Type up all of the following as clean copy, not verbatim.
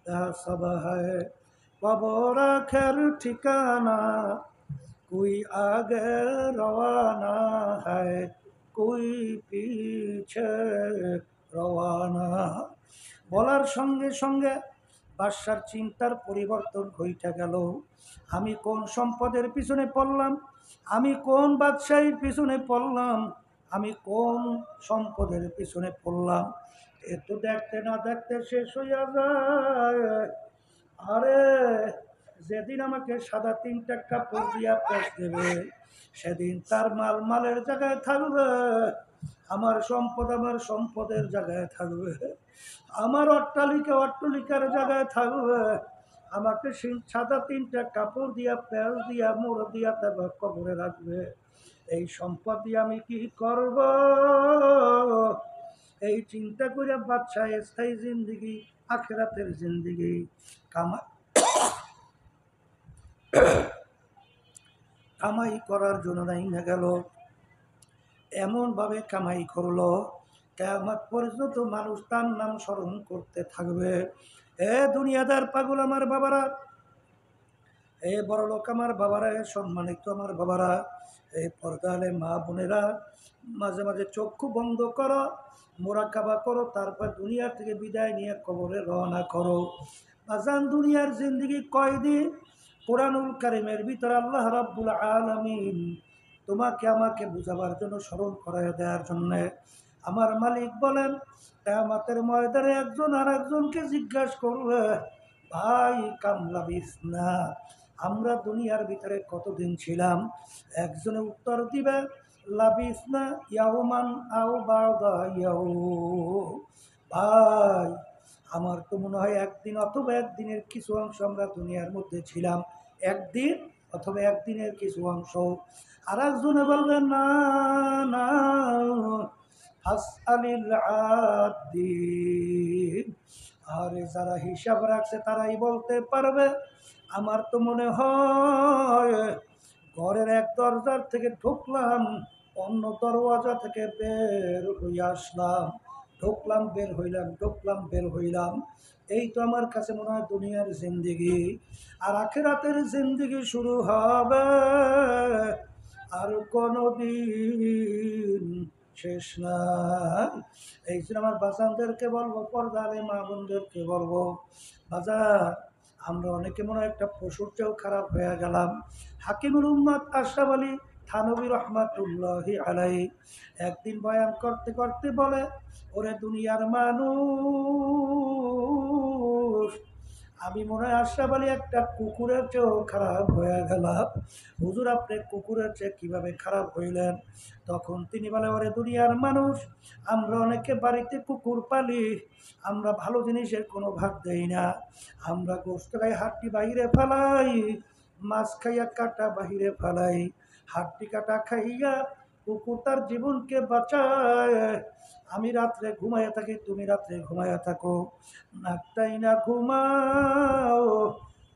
सब है कबर आखिर ठिकाना कोई आगे रवाना है कोई पीछे रवाना। বলার সঙ্গে সঙ্গে বাদশার চিন্তার পরিবর্তন ঘটে গেল। আমি কোন সম্পদের পিছনে পড়লাম, আমি কোন বাদশাহীর পিছনে পড়লাম, আমি কোন সম্পদের পিছনে পড়লাম। একটু দেখতে না দেখতে শেষ হইয়া যায়। আরে যেদিন আমাকে সাদা তিনটা কাপড় দিয়া পেশ দেবে, সেদিন তার মাল মালের জায়গায় থাকবে, আমার সম্পদের জায়গায় থাকবে, আমার অট্টালিকা অট্টালিকার জায়গায় থাকবে। আমাকে সাদা তিনটা কাপড় দিয়া পেঁয়াজ দিয়া মোড় দিয়া তারপর কবরে রাখবে। এই সম্পদ দিয়ে আমি কি করব? এই চিন্তা করে বাদশা স্থায়ী জিন্দিগি আখিরাতের জিন্দিগি কামাই করার জন্য নাই না গেল। এমনভাবে কামাই করলো কিয়ামত পর্যন্ত মানুষ তার নাম স্মরণ করতে থাকবে। এ দুনিয়াদার পাগল আমার বাবারা, এ বড় লোক আমার বাবারা, এ সম্মানিত আমার বাবারা, এই পর্দালে মা বোনেরা, মাঝে মাঝে চক্ষু বন্ধ করো, মোরাকাবা করো, তারপর দুনিয়া থেকে বিদায় নিয়ে কবরে রওনা করো। বাজান দুনিয়ার জিন্দিগি কয়দিন? কুরআনুল কারীমের ভিতরে আল্লাহ রাব্বুল আলামিন তোমাকে আমাকে বুঝাবার জন্য, স্মরণ করাইয়া দেওয়ার জন্য আমার মালিক বলেন, কিয়ামতের ময়দানে একজন আর একজনকে জিজ্ঞাসা করবে, ভাই কামলা বিসনা, আমরা দুনিয়ার ভিতরে কতদিন ছিলাম? একজনে উত্তর দিবে, লাবিসনা ইয়াউমান আও বা'দা ইয়াউম। ভাই আমার তো মনে হয় একদিন অথবা একদিনের কিছু অংশ আমরা দুনিয়ার মধ্যে ছিলাম, একদিন অথবা একদিনের কিছু অংশ। আর একজনে বলবে, না না, আসআলিল আদিন। আরে যারা হিসাব রাখছে তারাই বলতে পারবে। আমার তো মনে হয় ঘরের এক দরজার থেকে ঢুকলাম, অন্য দরওয়াজা থেকে বের হয়ে আসলাম, ঢুকলাম বের হইলাম, ঢুকলাম বের হইলাম। এই তো আমার কাছে মনে হয় দুনিয়ার জিন্দিগি। আর আখিরাতের জিন্দিগি শুরু হবে আর কোনদিন শেষ নাই। এই জন্য আমার বাজানদেরকে বলবো, পর্দারে মা বোনদেরকে বলবো, বাজার আমরা অনেকে মনে হয় একটা পশুর চেয়েও খারাপ হয়ে গেলাম। হাকিমুল উম্মাত আশরাফ আলী থানভী রহমাতুল্লাহি আলাইহি একদিন বয়ান করতে করতে বলে, ওরে দুনিয়ার মানুষ, আমি মনে হয় আশরাফ আলী একটা কুকুরের চেয়েও খারাপ হয়ে গেলাম। হুজুর আপনি কুকুরের চেয়ে কীভাবে খারাপ হইলেন? তখন তিনি বলে, ওরে দুনিয়ার মানুষ, আমরা অনেকে বাড়িতে কুকুর পালি, আমরা ভালো জিনিসের কোনো ভাগ দেই না, আমরা গোশত খাই হাড্ডি বাহিরে ফেলাই, মাছ খাইয়া কাটা বাহিরে ফেলাই, হাড্ডি কাটা খাইয়া কুকুর তার জীবনকে বাঁচায়। আমি রাত্রে ঘুমাইয়া থাকি, তুমি রাত্রে ঘুমাইয়া থাকো, নাকটাই না ঘুমাও,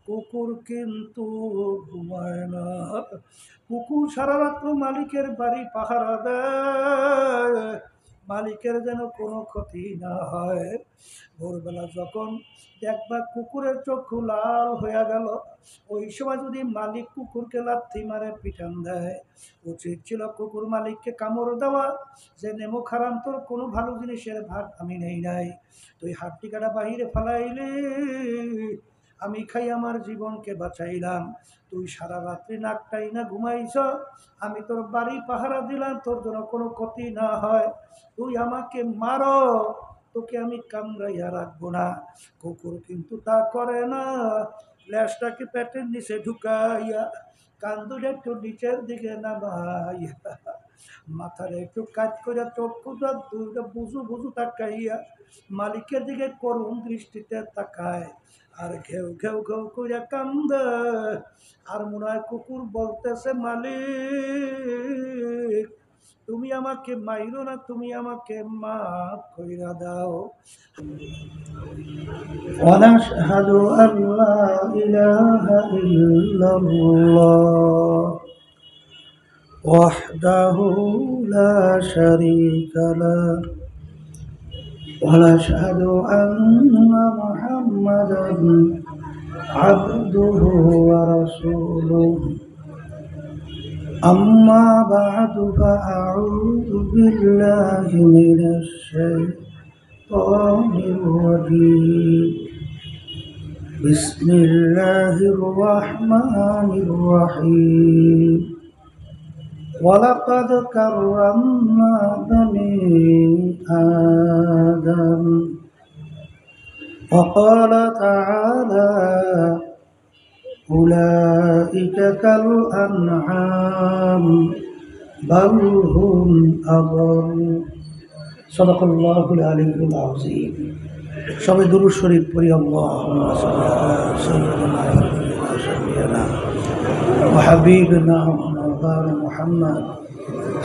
কুকুর কিন্তু ঘুমায় না। কুকুর সারা রাত্র মালিকের বাড়ি পাহারা দেয়, মালিকের যেন কোনো ক্ষতি না হয়। ভোরবেলা যখন দেখবা কুকুরের চক্ষু লাল হয়ে গেল, ওই সময় যদি মালিক কুকুরকে লাথি মারে, পিটান দেয়, উচিত ছিল কুকুর মালিককে কামড় দেওয়া, যে নেমো খারাম, তোর কোনো ভালো জিনিসের ভাগ আমি নেই নাই, তুই হাড্ডি কাটা বাহিরে ফেলাইলি, আমি খাই আমার জীবনকে বাঁচাইলাম, তুই সারা রাত্রি নাকটাই না ঘুমাইছ, আমি তোর বাড়ি পাহারা দিলাম, তোর জন্য কোনো ক্ষতি না হয়, তুই আমাকে মারো, তোকে আমি কামড়াইয়া রাখবো না। কুকুর কিন্তু তা করে না, ল্যাসটাকে পেটের নিচে ঢুকাইয়া, কান্দুরে একটু নিচের দিকে নামাইয়া, মাথার একটু কাজ করে চক্ষু দুইটা বুঝু বুঝু তাকাইয়া মালিকের দিকে করুণ দৃষ্টিতে তাকায়, আর ঘেউ ঘেউ ঘেউ করে কান্দে। আর মনে হয় কুকুর বলতেছে, মালিক তুমি আমাকে মাইরো না, তুমি আমাকে মাফ কইরা দাও। ওয়ানাশহাদু আল্লা ইলাহা ইল্লাল্লাহ ওয়াহদাহু লা শারীকা লাহু ونشهد أن محمدا عبده ورسوله أما بعد فأعوذ بالله من الشيطان الرجيم بسم الله الرحمن الرحيم ولقد كرمنا بني آدم وقال تعالى أولئك كالأنعام بل هم أضل صدق الله العلي العظيم সবাই দুরূদ শরীফ পড়ি আল্লাহুম্মা সাল্লি আলা সাইয়্যিদিনা ওয়া শাফিঈনা ওয়া হাবিবিনা ওয়া মাওলানা মুহাম্মদ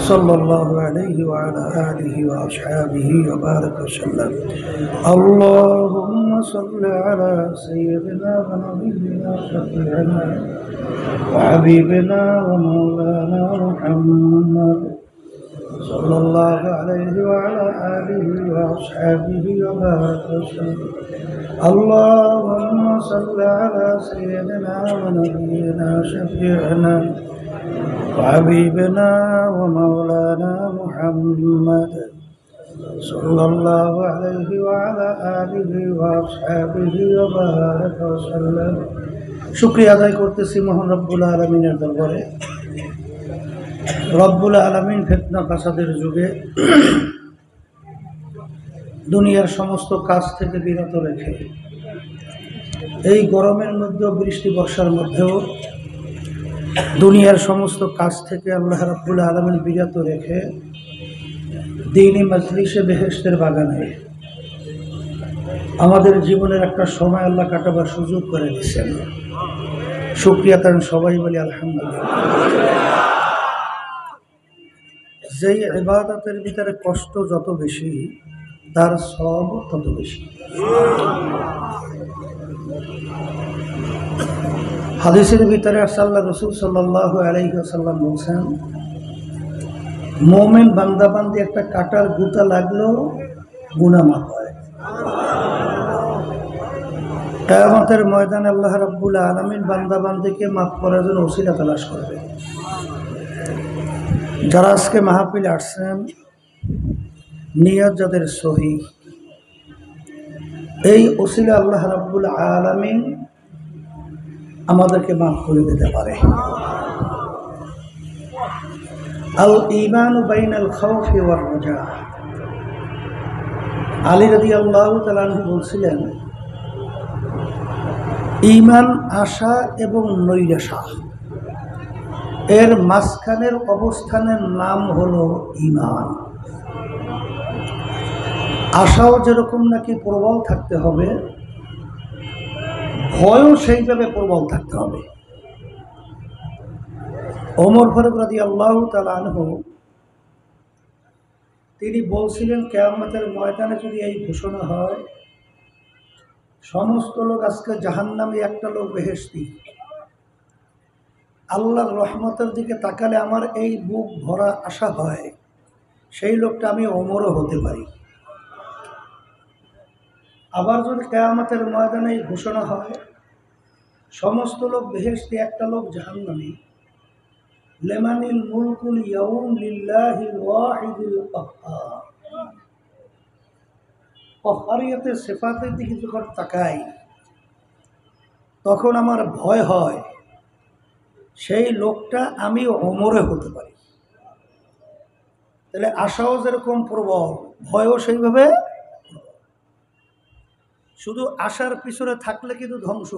সাল্লাল্লাহু আলাইহি ওয়া আলা আলিহি ওয়া আসহাবিহি ওয়া বারাক ওয়া সাল্লাম আল্লাহুম্মা সাল্লি আলা সাইয়্যিদিনা ওয়া নাবিয়িনা শাফিঈনা ওয়া হাবিবিনা ওয়া মাওলানা মুহাম্মদ صلى الله عليه وعلى آله وأصحابه وبارك وسلم اللهم صل على سيدنا ونبينا شفيعنا وحبيبنا ومولانا محمد صلى الله عليه وعلى آله وأصحابه وبارك وسلم শুকরিয়া আদায় করতেছি মহান রব্বুল আলামিনের দরবারে। রব্বুল আলামিন ফিতনা ফাসাদের যুগে দুনিয়ার সমস্ত কাজ থেকে বিরত রেখে এই গরমের মধ্যেও বৃষ্টি বর্ষার মধ্যেও দুনিয়ার সমস্ত কাজ থেকে আল্লাহ রব্বুল আলামিন বিরত রেখে দ্বীনি মজলিসে বেহেশতের বাগানে আমাদের জীবনের একটা সময় আল্লাহ কাটাবার সুযোগ করে দিয়েছেন। শুকরিয়া তার সবাই বলি আলহামদুলিল্লাহ। যেই ইবাদতের ভিতরে কষ্ট যত বেশি তার সওয়াব তত বেশি। হাদিসের ভিতরে আল্লাহ রাসূল সাল্লাল্লাহু আলাইহি ওয়াসাল্লাম বলেছেন, মুমিন বান্দা বান্দি একটা কাটার গুতা লাগলেও গুনাহ মাফ হয়। কিয়ামতের ময়দানে আল্লাহ রাব্বুল আলামিন বান্দা বান্দিকে মাফ করার জন্য ওসিলা তালাশ করবে। যারা আজকে মাহফিলে আসছেন, নিয়ত যাদের সহি, এই ওসিলা আল্লাহ রাব্বুল আলামিন আমাদেরকে মাফ করে দিতে পারে। আল ঈমানু বাইনাল খাউফি ওয়ার রাজা। আলী রাদিয়াল্লাহু তাআলা আনহু বলছিলেন, ঈমান আশা এবং নৈরাশা এর মাঝখানের অবস্থানের নাম হলো ঈমান। আশাও যেরকম নাকি প্রবল থাকতে হবে, ভয়ও সেইভাবে প্রবল থাকতে হবে। ওমর ফারুক রাদিয়াল্লাহু তাআলা আনহু তিনি বলছিলেন, কিয়ামতের ময়দানে যদি এই ঘোষণা হয় সমস্ত লোক আজকে জাহান্নামে, একটা লোক বেহেশতি, আল্লাহর রহমতের দিকে তাকালে আমার এই বুক ভরা আশা হয় সেই লোকটা আমি ওমরও হতে পারি। আবার যদি কিয়ামতের ময়দানে এই ঘোষণা হয় সমস্ত লোক বেহেশতি, একটা লোক জাহান্নামী, লিমানিল মুলকুল ইয়াউম লিল্লাহিল ওয়াহিদিল কাহ্হার। কাহ্হারিয়তের সিফাতের দিকে যখন তাকাই তখন আমার ভয় হয় সেই লোকটা আমি ওমরে হতে পারি। তাহলে আশাও যেরকম প্রবল, ভয়ও সেইভাবে। শুধু আশার পিছনে থাকলে কিন্তু ধ্বংস,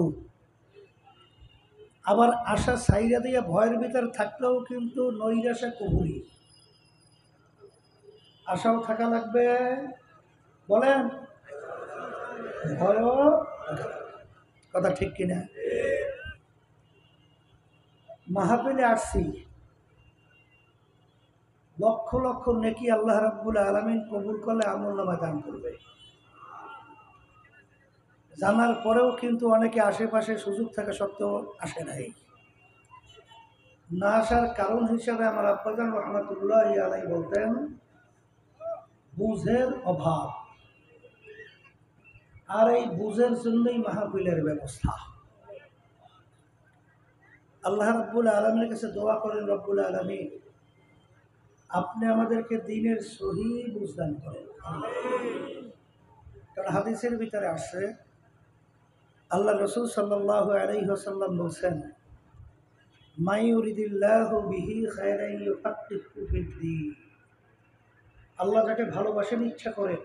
আবার আশা ছাইরা দিয়ে ভয়ের ভিতরে থাকলেও কিন্তু নৈরাশা কবুলি। আশাও থাকা লাগবে, বলেন, ভয়ও। কথা ঠিক কিনা? মাহফিলে আসছি, লক্ষ লক্ষ নেকি আল্লাহ রাব্বুল আলামিন কবুল করলে আমলনামা দান করবে। জানার পরেও কিন্তু অনেকে আশেপাশে সুযোগ থাকা সত্ত্বেও আসে নাই। না আসার কারণ হিসাবে আমার আব্বাজান রহমাতুল্লাহি আলাইহি বলতেন, বুঝের অভাব। আর এই বুঝের জন্যই মাহফিলের ব্যবস্থা। আল্লাহ রাব্বুল আলামিনের কাছে দোয়া করেন, রব্বুল আলামিন আপনি আমাদেরকে দ্বীনের সহি বুঝ দান করেন। কারণ হাদিসের ভিতরে আসে আল্লাহ রাসূল সাল্লাল্লাহু আলাইহি ওয়াসাল্লাম বলেন, মা ইউরিদিল্লাহু বিহি খায়রান ইউফাক্কিহু ফিদ্দীন। আল্লাহ যাকে ভালোবাসেন, ইচ্ছা করে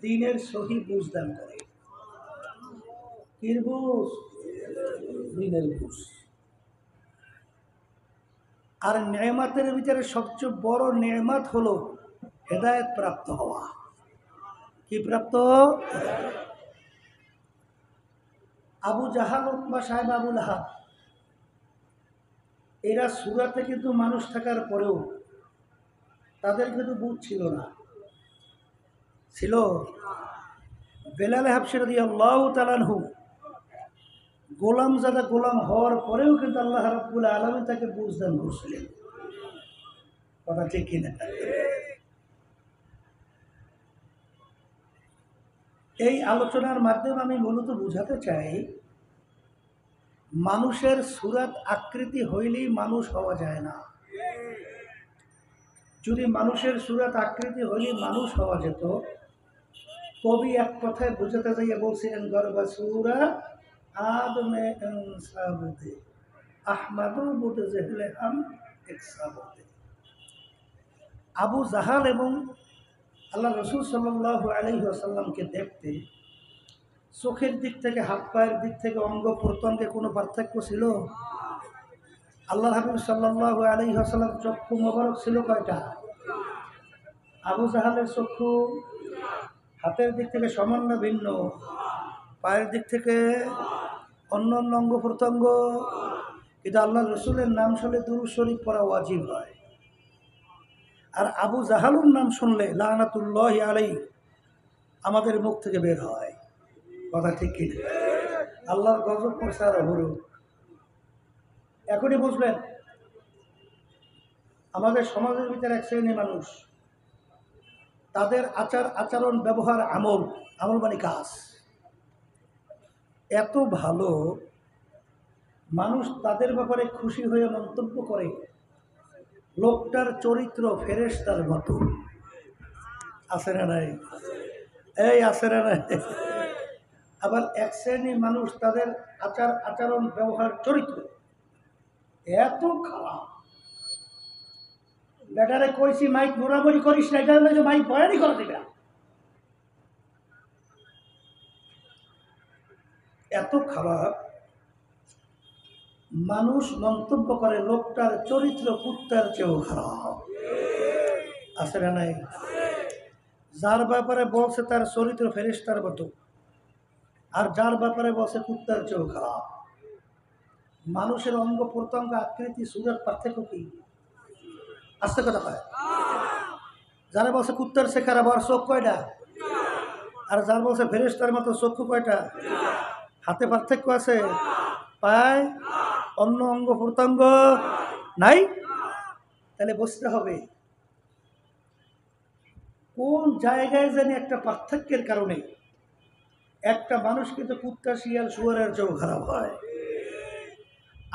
দ্বীনের সহি বুঝ দান করে। কির বুঝ? দ্বীনের বুঝ। আর নেয়ামতের ভিতরে সবচেয়ে বড় নেয়ামত হলো হেদায়েত প্রাপ্ত হওয়া। কি প্রাপ্ত? আবু জাহাল, উতবা সাহেব, আবু লাহাব, এরা সুরাতে কিন্তু মানুষ থাকার পরেও তাদের কিন্তু বুঝ ছিল না। ছিল? বেলাল হাবশী রাদিয়াল্লাহু তাআলা আনহু গোলাম জাদা গোলাম হওয়ার পরেও কিন্তু আল্লাহ রাব্বুল আলামিন তাকে বুঝ দান করছিলেন। কথা ঠিক কিনা? এই আলোচনার মাধ্যমে আমি মূলত বোঝাতে চাই, মানুষের সুরাত আকৃতি হইলেই মানুষ হওয়া যায় না। যদি মানুষের সুরাত আকৃতি হইলেই মানুষ হওয়া যেত, কবি এক কথায় বোঝাতে যাইয়া বলছিলেন, গর্বা সুরা আদমে ইনসাবুদে আহমাদু বুদ জেহলে হাম ইকসাবুদে। আবু জাহাল এবং আল্লাহ রাসূল সাল্লাল্লাহু আলাইহি ওয়াসাল্লামকে দেখতে চোখের দিক থেকে, হাত পায়ের দিক থেকে, অঙ্গ প্রত্যঙ্গে কোনো পার্থক্য ছিল? আল্লাহ হাবিব সাল্লাল্লাহু আলাইহি ওয়াসাল্লাম চক্ষু মোবারক ছিল কয়টা? আবু জাহালের চক্ষু হাতের দিক থেকে সামান্য ভিন্ন, পায়ের দিক থেকে অন্য অন্য অঙ্গ প্রত্যঙ্গ। কিন্তু আল্লাহ রসুলের নাম শুনলে দুরূদ শরীফ পড়া ওয়াজিব হয়। আর আবু জাহালুর নাম শুনলে লানাতুল্লাহি আলাইহি আমাদের মুখ থেকে বের হয়। কথা ঠিক কিনা? আল্লাহর গজব পড়ছে আর হরু। এখনই বুঝবেন, আমাদের সমাজের ভিতরে এক শ্রেণীর মানুষ, তাদের আচার আচরণ ব্যবহার আমল, আমল মানে কাজ এত ভালো, মানুষ তাদের ব্যাপারে খুশি হয়ে মন্তব্য করে লোকটার চরিত্র ফেরেশতার মতো। আছে না নাই? এই আছে না নাই? আবার এক শ্রেণীর মানুষ, তাদের আচার আচরণ ব্যবহার চরিত্র এত খারাপ, বেটারে কইছি মাইক মোড়ামুড়ি করিস না, এটা হলে মাইক বয়ানি করে দিবে। এত খারাপ মানুষ মন্তব্য করে লোকটার চরিত্র কুত্তার চেয়েও খারাপ। আছে না নাই? যার ব্যাপারে বলছে তার চরিত্র ফেরেশতার মতো, আর যার ব্যাপারে বলছে কুত্তার চেয়েও খারাপ। মানুষের অঙ্গ প্রত্যঙ্গ আকৃতি সুরের পার্থক্য কি? আস্তে কথা পায়। যারা বলছে কুত্তার চেয়ে খারাপ, আর চোখ কয়টা? আর যার বলছে ফেরেশতার মতো, চক্ষু কয়টা? হাতে পার্থক্য আছে? পায়? অন্য অঙ্গ প্রত্যঙ্গ নাই? তাহলে বুঝতে হবে কোন জায়গায় জানি একটা পার্থক্যের কারণে একটা মানুষ কিন্তু কুত্তা, শিয়াল, শুয়োরের চেয়েও খারাপ হয়।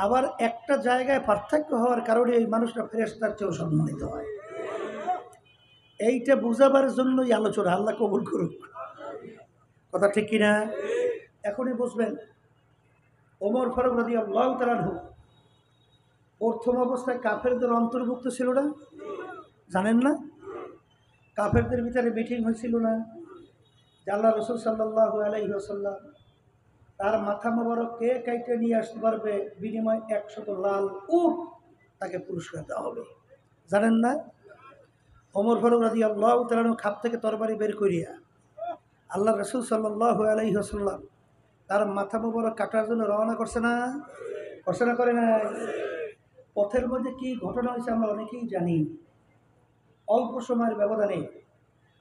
আবার একটা জায়গায় পার্থক্য হওয়ার কারণে এই মানুষটা ফেরেশতার চেয়েও সম্মানিত হয়। এইটা বুঝাবার জন্যই আলোচনা। আল্লাহ কবুল করুক। কথা ঠিক কিনা? এখনই বুঝবেন, ওমর ফারুক রাদিয়াল্লাহু তাআলা আনহু প্রথম অবস্থায় কাফেরদের অন্তর্ভুক্ত ছিল না? জানেন না? কাফেরদের ভিতরে মিটিং হয়েছিল না, যে আল্লাহ রাসূল সাল্লাল্লাহু আলাইহি ওয়াসাল্লাম তার মাথা মোবারক কে কাইটে নিয়ে আসতে পারবে, বিনিময়ে 100 লাল উট তাকে পুরস্কার দেওয়া হবে। জানেন না? ওমর ফারুক রাদিয়াল্লাহু তাআলা আনহু খাপ থেকে তরবারি বের করিয়া আল্লাহ রাসূল সাল্লাল্লাহু আলাইহি ওয়াসাল্লাম তার মাথা মোবারক কাটার জন্য রওনা করছে না? করছে না? করে না? পথের মধ্যে কি ঘটনা হয়েছে আমরা অনেকেই জানি। অল্প সময়ের ব্যবধানে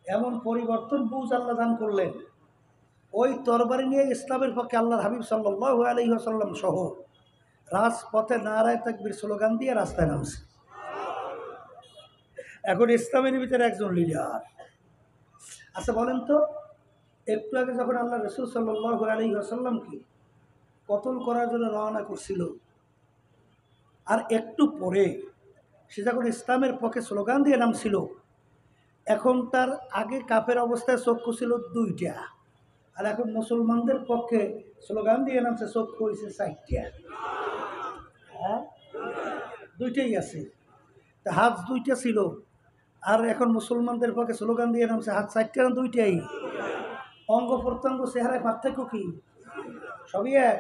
এমন পরিবর্তন বুঝ আল্লাহ দান করলেন, ওই তরবারি নিয়ে ইসলামের পক্ষে আল্লাহর হাবিব সাল্লাল্লাহু আলাইহি ওয়াসাল্লাম সহ রাজপথে নারায়ে তাকবীর স্লোগান দিয়ে রাস্তায় নামছে। এখন ইসলামের ভিতরে একজন লিডার। আচ্ছা বলেন তো, একটু আগে যখন আল্লাহ রসুল সাল্লাল্লাহু আলাইহি ওয়াসাল্লামকে কতল করার জন্য রওনা করছিল, আর একটু পরে সে যখন ইসলামের পক্ষে স্লোগান দিয়ে নামছিল, এখন তার আগে কাফের অবস্থায় চক্ষু ছিল দুইটা, আর এখন মুসলমানদের পক্ষে স্লোগান দিয়ে নামছে চক্ষু হয়েছে চারটা। হ্যাঁ, দুইটাই আছে। তা হাত দুইটা ছিল, আর এখন মুসলমানদের পক্ষে স্লোগান দিয়ে নামছে হাত চারটা না দুইটাই। অঙ্গ প্রত্যঙ্গ চেহারায় পার্থক্য কি? সবই এক।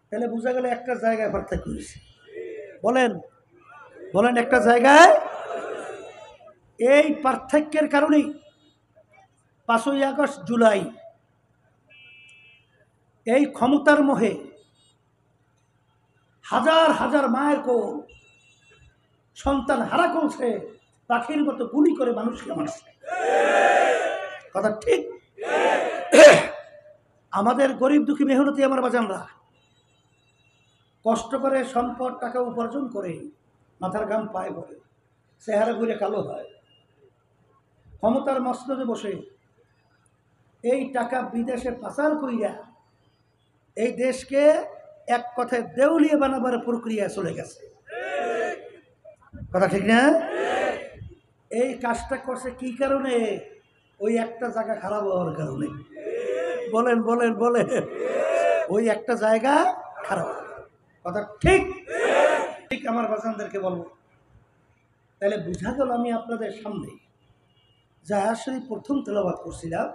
তাহলে বোঝা গেল একটা জায়গায় পার্থক্য হয়েছে। বলেন বলেন, একটা জায়গায়। এই পার্থক্যের কারণেই 5ই আগস্ট জুলাই এই ক্ষমতার মোহে হাজার হাজার মায়ের কোল সন্তান হারা করছে, পাখির মতো গুলি করে মানুষকে মারছে। কথা ঠিক? আমাদের গরিব দুঃখী মেহনতি আমার বাজানরা কষ্ট করে সম্পদ টাকা উপার্জন করে মাথার ঘাম পায়ে পড়ে, চেহারা ঘুরে কালো হয়, ক্ষমতার মসনদে বসে এই টাকা বিদেশে পাচার করিয়া এই দেশকে এক কথায় দেউলিয়া বানাবার প্রক্রিয়া চলে গেছে। কথা ঠিক না? এই কাজটা করছে কি কারণে? ওই একটা জায়গা খারাপ হওয়ার কারণে। বলেন বলেন বলেন, ওই একটা জায়গা খারাপ। কথা ঠিক? ঠিক আমার বাচ্চাদেরকে বলবো। তাহলে বুঝা গেল, আমি আপনাদের সামনে যা আসলে প্রথম তেলাওয়াত করছিলাম,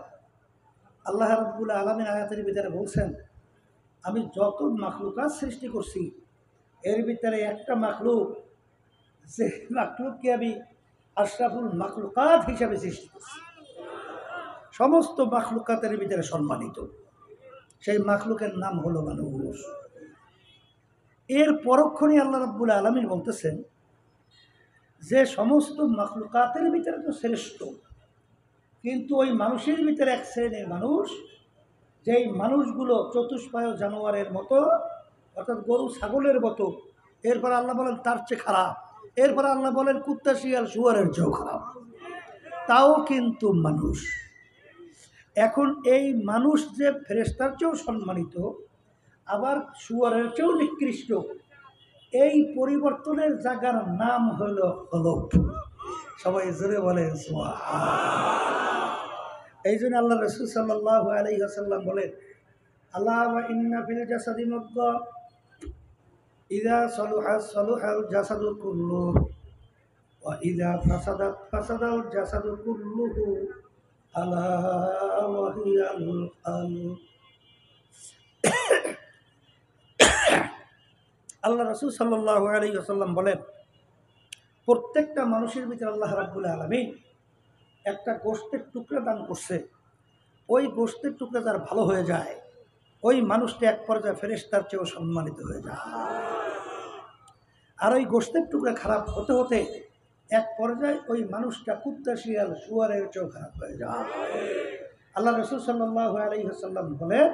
আল্লাহ রাব্বুল আলামিন আয়াতের ভিতরে বলছেন, আমি যত মাখলুকাত সৃষ্টি করছি এর ভিতরে একটা মাখলুক, যে মাখলুককে আমি আশরাফুল মাখলুকাত হিসাবে সৃষ্টি করছি, সমস্ত মাখলুকাতের ভিতরে সম্মানিত, সেই মাখলুকের নাম হলো মানুষ। এর পরক্ষণে আল্লাহ রাব্বুল আলামিন বলতেছেন যে সমস্ত মাখলুকাতের ভিতরে তো শ্রেষ্ঠ, কিন্তু ওই মানুষের ভিতরে এক শ্রেণীর মানুষ, যেই মানুষগুলো চতুষ্পায় জানোয়ারের মতো, অর্থাৎ গরু ছাগলের মতো। এরপর আল্লাহ বলেন তার চেয়ে খারাপ। এরপর আল্লাহ বলেন কুত্তা শিয়াল শুয়ারের চেয়েও খারাপ, তাও কিন্তু মানুষ। এখন এই মানুষ যে ফেরেশতার চেয়েও সম্মানিত, আবার শুয়ারের চেয়েও নিকৃষ্ট, এই পরিবর্তনের জায়গার নাম হলো কলব। সবাই জোরে বলেন সুবহানাল্লাহ। এই জন্য আল্লাহ রাসূল সাল্লাল্লাহু আলাইহি ওয়াসাল্লাম বলেন, আল্লাহ ওয়া ইন্না ফিল জাসাদি মুদগা ইযা সালুহা সালুহাল জাসাদু কুল্লুহু ওয়া ইযা ফাসাদাত ফাসাদাল জাসাদু কুল্লুহু আলা ওয়া হিয়াল কলব। আল্লাহ রাসূল সাল্লাল্লাহু আলাইহি ওয়াসাল্লাম বলেন, প্রত্যেকটা মানুষের ভিতরে আল্লাহ রাব্বুল আলামিন একটা গোশতের টুকরা দান করছে। ওই গোশতের টুকরা যার ভালো হয়ে যায়, ওই মানুষটা এক পর্যায়ে ফেরেশতার চেয়েও সম্মানিত হয়ে যায়। আর ওই গোশতের টুকরা খারাপ হতে হতে এক পর্যায়ে ওই মানুষটা কুত্তা শিয়াল শুয়ারের চেয়েও খারাপ হয়ে যায়। আল্লাহ রাসূল সাল্লাল্লাহু আলাইহি ওয়াসাল্লাম বলেন,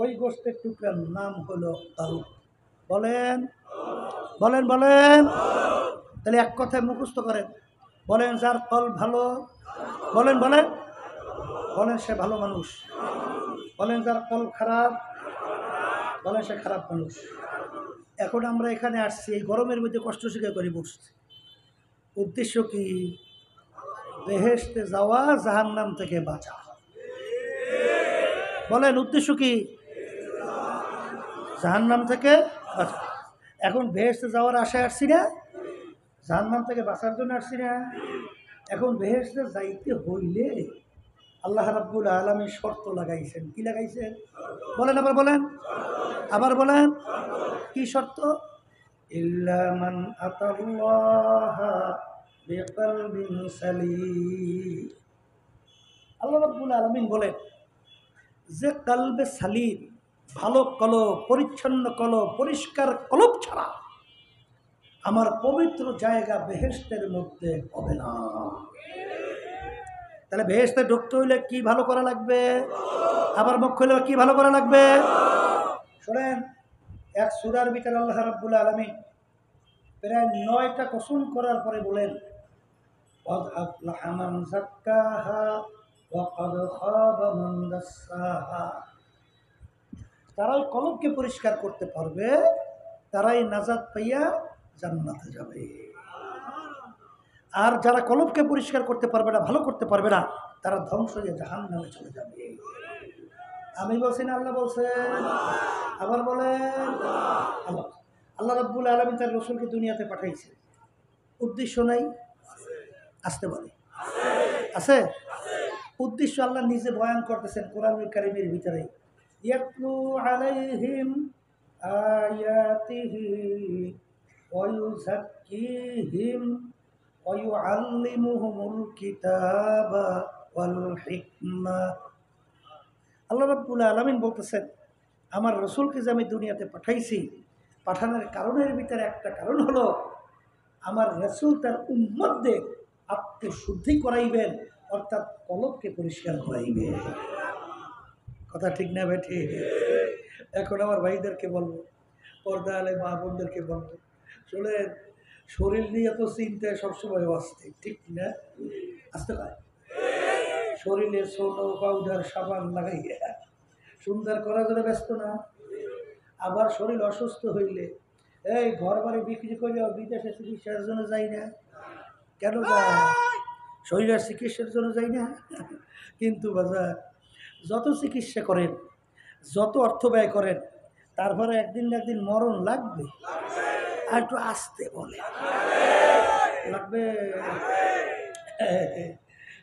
ওই গোশতের টুকরার নাম হলো কলব। বলেন বলেন বলেন। তাহলে এক কথায় মুখস্থ করেন, বলেন যার কলব ভালো, বলেন বলেন বলেন সে ভালো মানুষ। বলেন যার কলব খারাপ, বলেন সে খারাপ মানুষ। এখন আমরা এখানে আসছি এই গরমের মধ্যে কষ্ট স্বীকার করে বসছি, উদ্দেশ্য কি? বেহেশতে যাওয়া, জাহান্নাম থেকে বাঁচা। বলেন উদ্দেশ্য কি? জাহান্নাম থেকে বাঁচা। এখন বেহেশতে যাওয়ার আশায় আসছি না, জাহান্নাম থেকে বাঁচার জন্য আসছি না। এখন বেহেশতে যাইতে হইলে আল্লাহ রাব্বুল আলামিন শর্ত লাগাইছেন। কি লাগাইছেন? বলেন আবার বলেন, আবার বলেন। কি শর্ত? ইল্লা মান আতাল্লাহা বিকলবিন সালিম। আল্লাহ রাব্বুল আলামিন বলেন যে কলবে সালিম, ভালো কলব, পরিচ্ছন্ন কলব, পরিষ্কার কলব ছাড়া আমার পবিত্র জায়গা বেহেশতের মধ্যে হবে না। তাহলে বেহেশতে ঢুকতে হইলে কি ভালো করা লাগবে? আবার মুখ খুলে কি ভালো করা লাগবে? শোনেন, এক সূরার ভিতরে আল্লাহ রাব্বুল আলামিন প্রায় 9টা কসম করার পরে বলেন, ক্বাদ আফলাহা মান যাক্কাহা وقد خاب من دساها। তারাই কলবকে পরিষ্কার করতে পারবে, তারাই নাজাত পাইয়া জান্নাতে যাবে। আর যারা কলবকে পরিষ্কার করতে পারবে না, ভালো করতে পারবে না, তারা ধ্বংস হয়ে জাহান্নামে চলে যাবে। আমি বলছি না আল্লাহ বলছেন? আবার বলেন আল্লাহ। আল্লাহ রাব্বুল আলামিন তার রাসূলকে দুনিয়াতে পাঠাইছে, উদ্দেশ্য নাই? আসতে বলে আছে। উদ্দেশ্য আল্লাহ নিজে বয়ান করতেছেন কোরআনুল কারীমের ভিতরে, ইয়াতলু আলাইহিম আয়াতিহি ওয়া ইউযাক্কিহিম ওয়া ইউআল্লিমুহুমুল কিতাবা ওয়াল হিকমা। আল্লাহ রাব্বুল আলামিন বলতেছেন, আমার রাসূলকে যে আমি দুনিয়াতে পাঠাইছি, পাঠানোর কারণের ভিতরে একটা কারণ হলো আমার রাসূল তার উম্মতদের আত্মশুদ্ধি করাইবেন, অর্থাৎ কলবকে পরিষ্কার করাইবেন। কথা ঠিক না বেঠি? এখন আমার ভাইদেরকে বলবো, পর্দা আলে মা বোনদেরকে বলবো, চলে শরীর নিয়ে তো চিন্তায় সবসময় আসতে, ঠিক না? আসতে পারে শরীরে সোনো পাউডার সাবান লাগাইয়া সুন্দর করার জন্য ব্যস্ত না। আবার শরীর অসুস্থ হইলে এই ঘর বাড়ি বিক্রি করে বিদেশে চিকিৎসার জন্য যাই না কেন? যায় শরীরের চিকিৎসার জন্য যাই না। কিন্তু বাজার যত চিকিৎসা করেন, যত অর্থ ব্যয় করেন, তারপরে একদিন না একদিন মরণ লাগবে। আর একটু আসতে বলে লাগবে।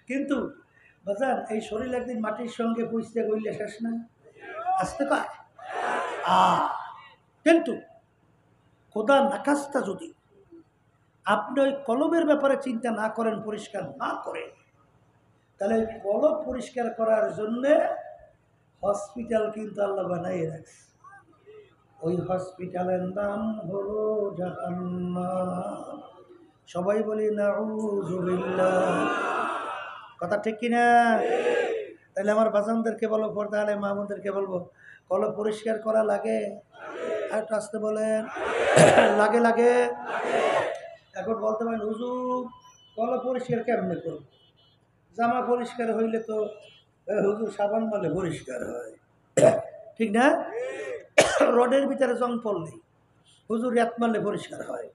কিন্তু বাজার এই শরীর একদিন মাটির সঙ্গে পুষতে গইলে শেষ না, আসতে পায়। কিন্তু খোদা নাকাস্তা যদি আপনি ওই কলবের ব্যাপারে চিন্তা না করেন, পরিষ্কার না করেন, তাহলে কলব পরিষ্কার করার জন্যে হসপিটাল কিন্তু আল্লাহ বানাই রাখছে। ওই হসপিটালের নাম হলো জাহান্নাম। সবাই বলি নাউযুবিল্লাহ। কথা ঠিক কিনা? তাহলে আমার বাজানদেরকে বলো, পর্দা আলে মামুনদেরকে বলবো, কলব পরিষ্কার করা লাগে। আর একটু আসতে বলেন, লাগে লাগে। এখন বলতে পারেন হুজুর কলব পরিষ্কার কেমনে করব? জামা পরিষ্কার হইলে তো হুজুর সাবান মারলে পরিষ্কার হয়, ঠিক না? রডের ভিতরে জং পড়লে হুজুর রেত মারলে পরিষ্কার হয়।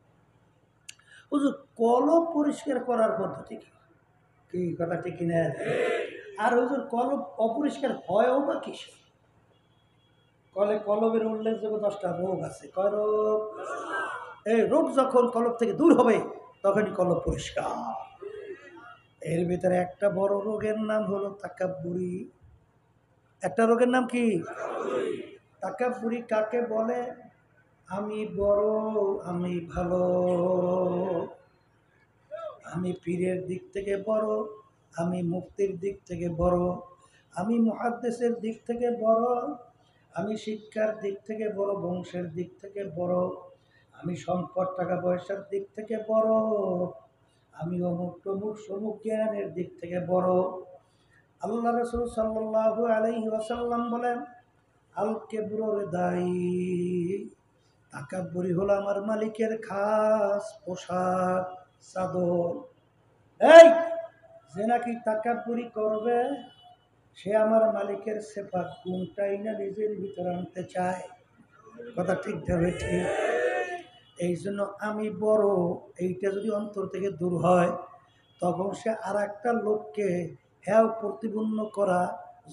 হুজুর কলব পরিষ্কার করার পদ্ধতি কি? কথা ঠিক কিনা? আর হুজুর কলব অপরিষ্কার হয়ও বা কিসে? কলবের উল্লেখযোগ্য 10টা রোগ আছে। কয় রোগ? এই রোগ যখন কলব থেকে দূর হবে তখনই কলব পরিষ্কার। এর ভিতরে একটা বড় রোগের নাম হলো তাকাব্বুরি। একটা রোগের নাম কি? তাকাব্বুরি কাকে বলে? আমি বড়, আমি ভালো, আমি পীরের দিক থেকে বড়, আমি মুফতির দিক থেকে বড়, আমি মুহাদ্দিসের দিক থেকে বড়, আমি শিক্ষার দিক থেকে বড়, বংশের দিক থেকে বড়, আমি সম্পদ টাকা পয়সার দিক থেকে বড়, আমি অমুক তমুক সমুক জ্ঞানের দিক থেকে বড়। আল্লাহ রাসূল সাল্লাল্লাহু আলাইহি ওয়াসাল্লাম বলেন, আল কিবরু রিদাই, তাকাব্বুরি হলো আমার মালিকের খাস পোশাক চাদর। এই যে নাকি তাকাব্বুরি করবে, সে আমার মালিকের সিফাত কোনটাই না নিজের ভিতরে আনতে চায়। কথা ঠিক যাবে? ঠিক। এই জন্য আমি বড় এইটা যদি অন্তর থেকে দূর হয়, তখন সে আর একটা লোককে হ্যাঁ প্রতিপন্ন করা,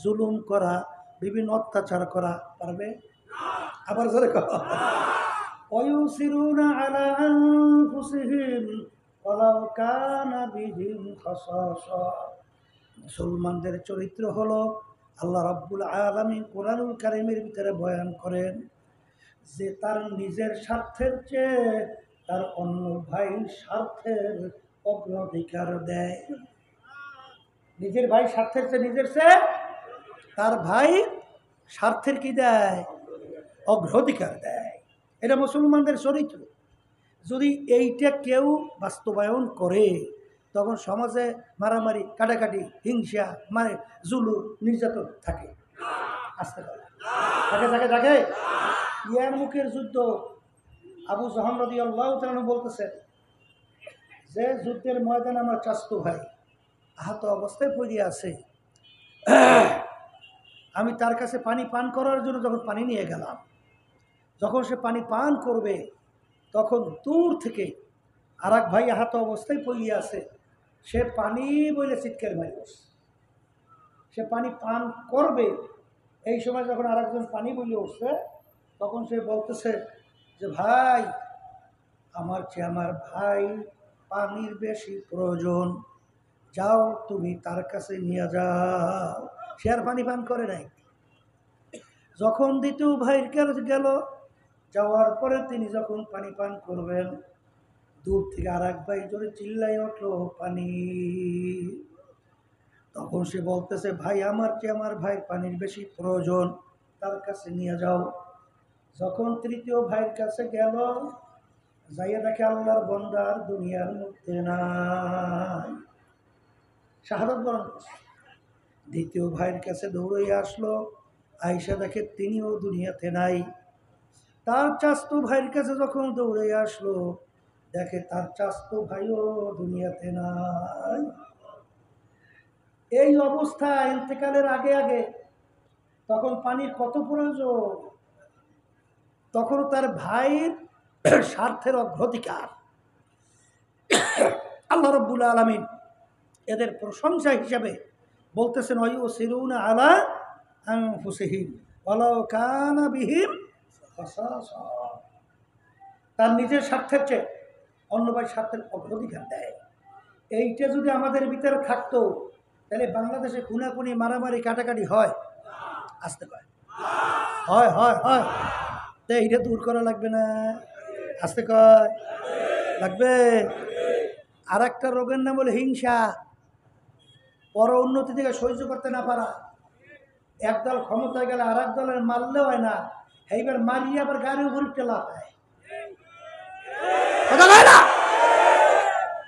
জুলুম করা, বিভিন্ন অত্যাচার করা পারবে। আবার জোরে ওয়ায়ুসিরুনা আলা আনফুসিহিম ওয়ালাউ কানা বিহিম খাসাসা। মুসলমানদের চরিত্র হলো, আল্লাহ রাব্বুল আলামিন কোরআনুল কারীমের ভিতরে বয়ান করেন যে তার নিজের স্বার্থের চেয়ে তার অন্য ভাইয়ের স্বার্থের অগ্রাধিকার দেয়। নিজের ভাই স্বার্থের চেয়ে নিজের চেয়ে তার ভাই স্বার্থের কি দেয়? অগ্রাধিকার দেয়। এটা মুসলমানদের চরিত্র। যদি এইটা কেউ বাস্তবায়ন করে, তখন সমাজে মারামারি, কাটাকাটি, হিংসা, মানে জুলুম, নির্যাতন থাকে। আসতে পারে থাকে থাকে থাকে। ইয়ারমুকের যুদ্ধ, আবু জাহল রাদিয়াল্লাহু তাআলা বলতেছেন যে যুদ্ধের ময়দানে আমার চাচতো ভাই আহত অবস্থায় পড়ে আছে, আমি তার কাছে পানি পান করার জন্য যখন পানি নিয়ে গেলাম, যখন সে পানি পান করবে তখন দূর থেকে আর এক ভাই আহত অবস্থায় পড়িয়ে আছে, সে পানি বলে চিৎকার মারি বসে, সে পানি পান করবে। এই সময় যখন আর একজন পানি বলে উঠছে, তখন সে বলতেছে যে ভাই, আমার চেয়ে আমার ভাই পানির বেশি প্রয়োজন, যাও তুমি তার কাছে নিয়ে যাও। সে আর পানি পান করে নাই। যখন দ্বিতীয় ভাইয়ের কাছে গেল, যাওয়ার পরে তিনি যখন পানি পান করবেন, দূর থেকে আর এক ভাই জোরে চিল্লাই উঠলো পানি। তখন সে বলতেছে ভাই, আমার চেয়ে আমার ভাইয়ের পানির বেশি প্রয়োজন, তার কাছে নিয়ে যাও। যখন তৃতীয় ভাইয়ের কাছে গেল, যাইয়া দেখে আল্লাহর বান্দার দুনিয়ার মধ্যে নাই, শাহাদাত বরণ করছে। দ্বিতীয় ভাইয়ের কাছে দৌড়ে আসলো, আয়েশা দেখে তিনিও দুনিয়াতে নাই। তার চাচতো ভাইয়ের কাছে যখন দৌড়ে আসলো, দেখে তার চাচতো ভাইও দুনিয়াতে নাই। এই অবস্থা ইন্তেকালের আগে আগে তখন পানির কত প্রয়োজন, তখন তার ভাইয়ের স্বার্থের অগ্রাধিকার। আল্লাহ রাব্বুল আলামিন এদের প্রশংসা হিসাবে বলতেছেন, ওয়ায়ুসিরুনা আলা আনফুসিহিম ওয়ালাউ কানা বিহিম খাসাসা। তার নিজের স্বার্থের চেয়ে অন্য ভাই স্বার্থের অগ্রাধিকার দেয়। এইটা যদি আমাদের ভিতরে থাকতো, তাহলে বাংলাদেশে খুনাখুনি, মারামারি, কাটাকাটি হয়? আসতে পারে, হয় হয় হয়। তো এইটা দূর করা লাগবে না? আসতে কয় লাগবে। আর একটা রোগের নাম হলো হিংসা, পর উন্নতি থেকে সহ্য করতে না পারা। একদল ক্ষমতায় গেলে আর এক দলের মারলেও হয় না, এইবার মারিয়ে আবার গাড়ি উপরে টেলা হয়। কথা কয় না?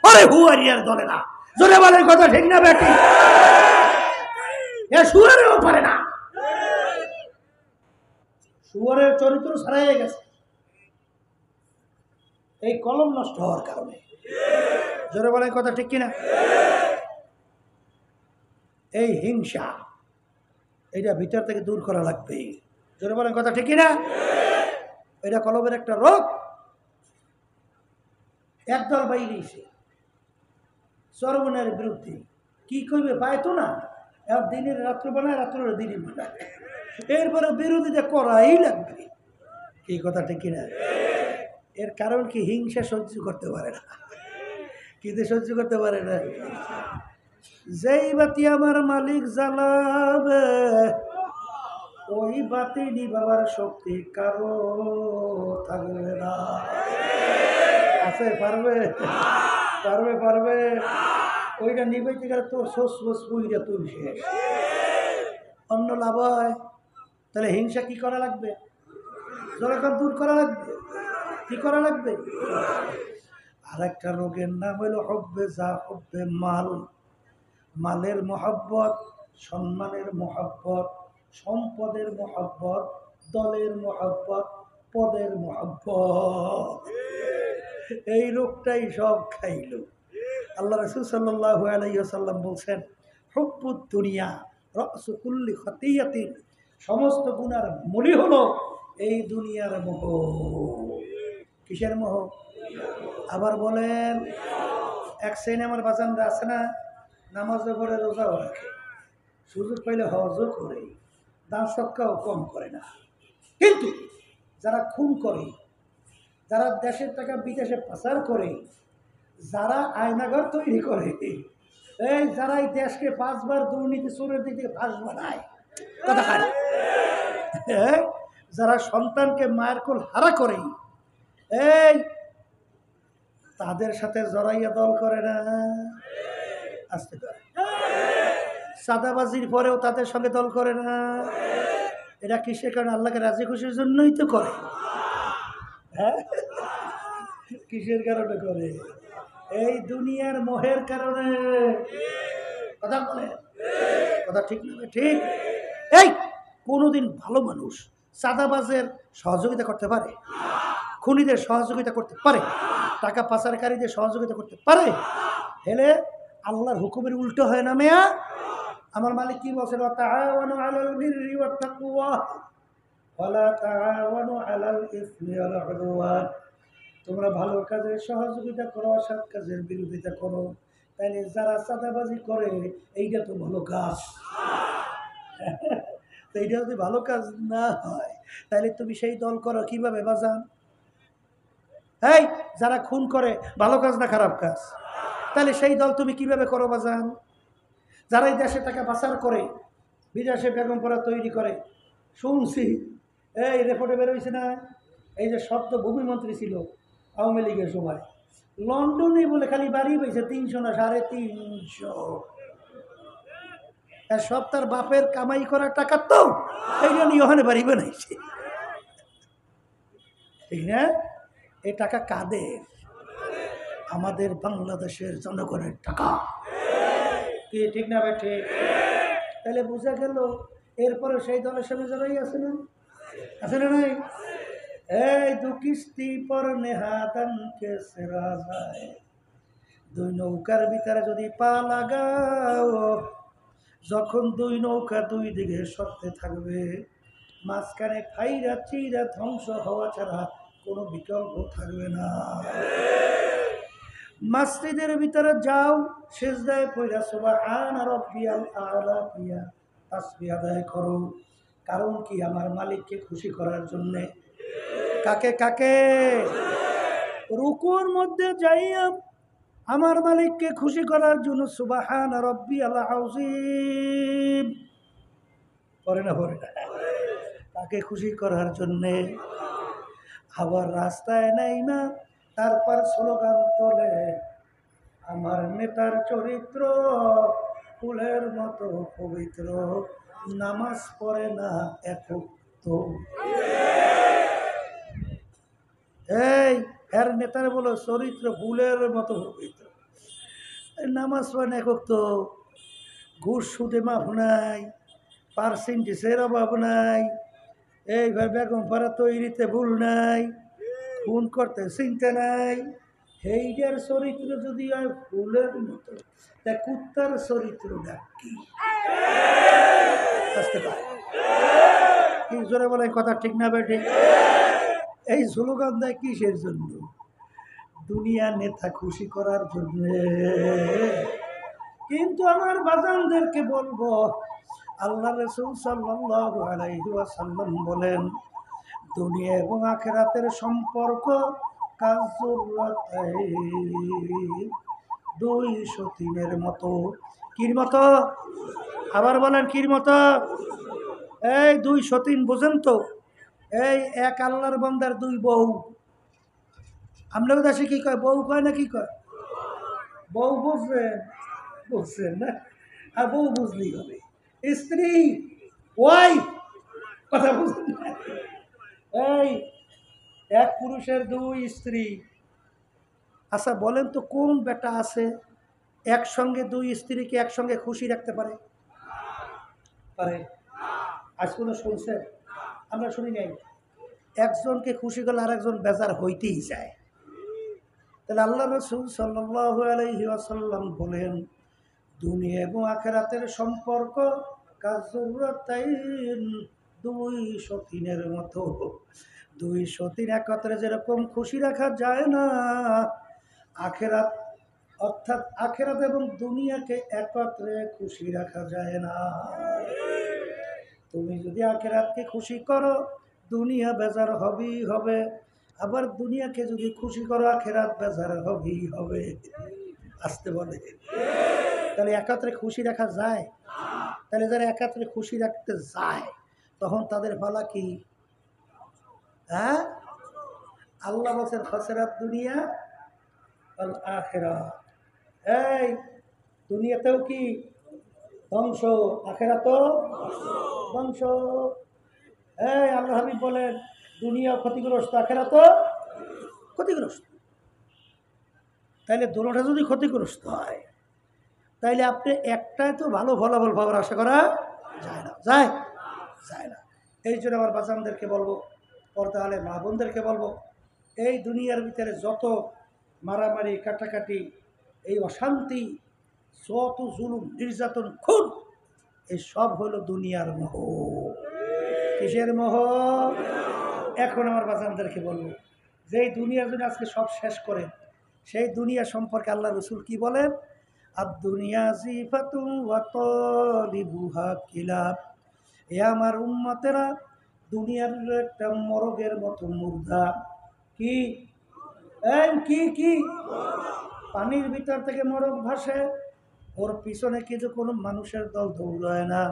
আরে হুয়ারিয়ার দলে না, জোরে বলেন কথা ঠিক না বেটি? এ শুয়ারেও পারে না, শুয়ারের চরিত্র ছাড়াই গেছে এই কলম নষ্ট হওয়ার কারণে। জোরে বলেন কথা ঠিক কিনা? এই হিংসা, এটা ভিতর থেকে দূর করা লাগবে। জোরে বলেন কথা ঠিক কিনা? এটা কলমের একটা রোগ। একদল বাইরে এসে চরমনের বিরুদ্ধে কি করবে পাইতো না, দিনের রাত্র বানায়, রাত্রের দিনের বানায়, এরপরে বিরোধিতা করাই লাগবে। কি কথা ঠিক কিনা? এর কারণ কি? হিংসা সহ্য করতে পারে না। কিন্তু সহ্য করতে পারে না। যেই বাতি আমার মালিক জ্বালাবে, ওই বাতি নিভাবার শক্তি কারো থাকবে না। আছে? পারবে? পারবে? পারবে? ওইটা নিভাইতে গেলে তোর ওইটা তুই শেষ, অন্য লাভ হয়। তাহলে হিংসা কি করা লাগবে? যখন দূর করা লাগবে। কি করা লাগবে? আর একটা রোগের নাম হলো হব্বে যা হব্বে মাল। মালের মহব্বত, সম্মানের মহব্বত, সম্পদের মহব্বত, দলের মহব্বত, পদের মহব্বত। এই রোগটাই সব খাইল। আল্লাহ রাসূল সাল্লাল্লাহু আলাইহি ওয়াসাল্লাম বলছেন, হুব্বুদ দুনিয়া রাসু কুল্লি খাতিয়াতিন। সমস্ত গুনার মূলই হলো এই দুনিয়ার মোহ। কিসের মোহ? আবার বলেন, এক শ্রেণী আমার বাজানরা আছে না, নামাজও পড়ে, রোজাও রাখে, সুযোগ পাইলে হজও করে, দান সদকাও কম করে না। কিন্তু যারা খুন করে, যারা দেশের টাকা বিদেশে পাচার করে, যারা আয়নাঘর তৈরি করে, এই যারা এই দেশকে 5 বার দুর্নীতি চোরের দিকে ফাঁস বানায়, কথা হয়, যারা সন্তানকে মায়ের কোল হারা করে, এই তাদের সাথে জড়াইয়া দল করে না? আসতে পারে। সাদাবাজির পরেও তাদের সঙ্গে দল করে না? এটা কিসের কারণে? আল্লাহকে রাজি খুশির জন্যই তো করে। হ্যাঁ, কিসের কারণে করে? এই দুনিয়ার মোহের কারণে। কথা বলে, কথা ঠিক না? ঠিক। এই কোনোদিন ভালো মানুষ সাদাবাজের সহযোগিতা করতে পারে? খুনিদের সহযোগিতা করতে পারে? টাকা পাচারকারীদের সহযোগিতা করতে পারে? হেলে আল্লাহর হুকুমের উল্টো হয় না মেয়া? আমার মালিক কি বলছেন, তাআওয়ানু আলাল বিররি ওয়াত তাকওয়া ওয়ালা তাআওয়ানু আলাল ইসমি ওয়াল উদওয়ান। তোমরা ভালো কাজের সহযোগিতা করো, অসৎ কাজের বিরোধিতা করো। তাইলে যারা চাঁদাবাজি করে এইটা তো ভালো কাজ। তো এইটা যদি ভালো কাজ না হয় তাহলে তুমি সেই দল করো কিভাবে বাজান? এই যারা খুন করে ভালো কাজ না খারাপ কাজ? তাহলে সেই দল তুমি কিভাবে করো বাজান? যারা এই দেশে টাকা পাচার করে বিদেশে বেগম পড়া তৈরি করে, শুনছি এই রেপোর্টে বেরোইছে না, এই যে শব্দ ভূমিমন্ত্রী ছিল আওয়ামী লীগের সময়, লন্ডনে বলে খালি বাড়ি পেয়েছে 300 না 350। সব তার বাপের কামাই করা টাকা, তো এইটা নিয়ে ওখানে বাড়ি বানাইছে, ঠিক না? এই টাকা কাদের? আমাদের বাংলাদেশের জনগণের টাকা, কি ঠিক না ভাই? ঠিক। তাহলে বোঝা গেল এরপরে সেই দলের সঙ্গে যারাই আছে না, আছে না নাই? এই দু কিস্তি পর নেহাদান কে সেরা যায়, দুই নৌকার ভিতরে যদি পা লাগাও, যখন দুই নৌকা দুই দিকে সরতে থাকবে, মাঝখানে খাইরা চিরা ধ্বংস হওয়া ছাড়া কোনো বিকল্প থাকবে না। মসজিদের ভিতরে যাও, সিজদায় পড়া সুবহানা রাব্বিয়াল আ'লা দিয়া তাসবিহ আদায় করো। কারণ কি? আমার মালিককে খুশি করার জন্য। কাকে কাকে? রুকুর মধ্যে যাইয়া আমার মালিককে খুশি করার জন্য সুবহানা রাব্বিয়াল আযীম পড়ে না, পড়ে না? তাকে খুশি করার জন্যে। আবার রাস্তায় নাইমা তারপর স্লোগান তোলে, আমার নেতার চরিত্র ফুলের মতো পবিত্র, নামাজ পড়ে না একক তো। এই এর নেতার বলো চরিত্র ফুলের মতো পবিত্র, নামাজ পড়ে না একক তো, ঘুষ সুদে মাফ নাই, পার্সেন্টেজের অভাব নাই, এইবার বেগম পাড়া তৈরিতে ভুল নাই, খুন করতে চিন্তা নাই। এইটার চরিত্র যদি হয় ফুলের মতো, তা কুত্তার চরিত্রটা কি? কি জোরে বলে কথা, ঠিক না বেঠে? এই স্লোগান দেয় কিসের জন্য? দুনিয়া নেতা খুশি করার জন্য। কিন্তু আমার বাজানদেরকে বলবো, আল্লাহ রাসূল সাল্লাল্লাহু আলাইহি ওয়াসাল্লাম বলেন, দুনিয়া এবং আখিরাতের সম্পর্ক দুই সতীনের মতো। কির মতো? আবার বলেন কির মতো? এই দুই সতীন বোঝেন তো? এই এক আল্লাহর বান্দার দুই বউ। আমরা দেশে কি কয়? বউ কয় না কি কয়? বউ বুঝবেন, বুঝছেন না? আর বউ বুঝলেই হবে, স্ত্রী ওয়াইফ, কথা বুঝলেন না? এই এক পুরুষের দুই স্ত্রী। আচ্ছা বলেন তো কোন বেটা আছে একসঙ্গে দুই স্ত্রীকে একসঙ্গে খুশি রাখতে পারে? পারে? আজ কোনো শুনছে? আমরা শুনি নাই। একজনকে খুশি করলে আর একজন বেজার হইতেই যায়। তাহলে আল্লাহ রাসূল সাল্লাল্লাহু আলাইহি ওয়াসাল্লাম বলেন, দুনিয়া এবং আখিরাতের সম্পর্ক কাযুরাতাইন, দুই সতীনের মতো। দুই সতীন একত্রে যেরকম খুশি রাখা যায় না, আখিরাত অর্থাৎ আখিরাত এবং দুনিয়াকে একত্রে খুশি রাখা যায় না। তুমি যদি আখিরাতকে খুশি করো, দুনিয়া বেজার হবেই হবে। আবার দুনিয়াকে যদি খুশি করো, আখিরাত বেজার হবেই হবে। আসতে বলে। তাহলে একত্রে খুশি রাখা যায়? তাহলে যারা একত্রে খুশি রাখতে যায় তখন তাদের পালা কি? হ্যাঁ, আল্লাহ বলেন খাসরাত দুনিয়া আল আখিরাত। এই দুনিয়াতেও কি ধ্বংস, আখিরাতেও ধ্বংস। এই আল্লাহ হাবিব বলেন, দুনিয়া ক্ষতিগ্রস্ত, আখিরাতও ক্ষতিগ্রস্ত। তাইলে দুটোটা যদি ক্ষতিগ্রস্ত হয়, তাইলে আপনি একটাই তো ভালো ফলাফল পাওয়ার আশা করা যায় না, যায় যায় না। এই জন্য আমার বাচ্চাদেরকে বলবো, পর্দা আলে মা বোনদেরকে বলবো, এই দুনিয়ার ভিতরে যত মারামারি কাটাকাটি, এই অশান্তি, যত জুলুম নির্যাতন খুন, এই সব হলো দুনিয়ার মোহ। কিসের মোহ? এখন আমার বাজানদেরকে বলবো, যেই দুনিয়ার জন্য আজকে সব শেষ করে, সেই দুনিয়া সম্পর্কে আল্লাহ রসুল কি বলেন? আর দুনিয়া জিফাতুন ওয়া তালিবুহা কিলাব। এ আমার উম্মতেরা, দুনিয়ার একটা মরগের মতো মুর্দা। কি? এই কি কি? পানির ভিতর থেকে মরগ ভাসে, ওর পিছনে কিন্তু কোনো মানুষের দল দৌড়ায় না,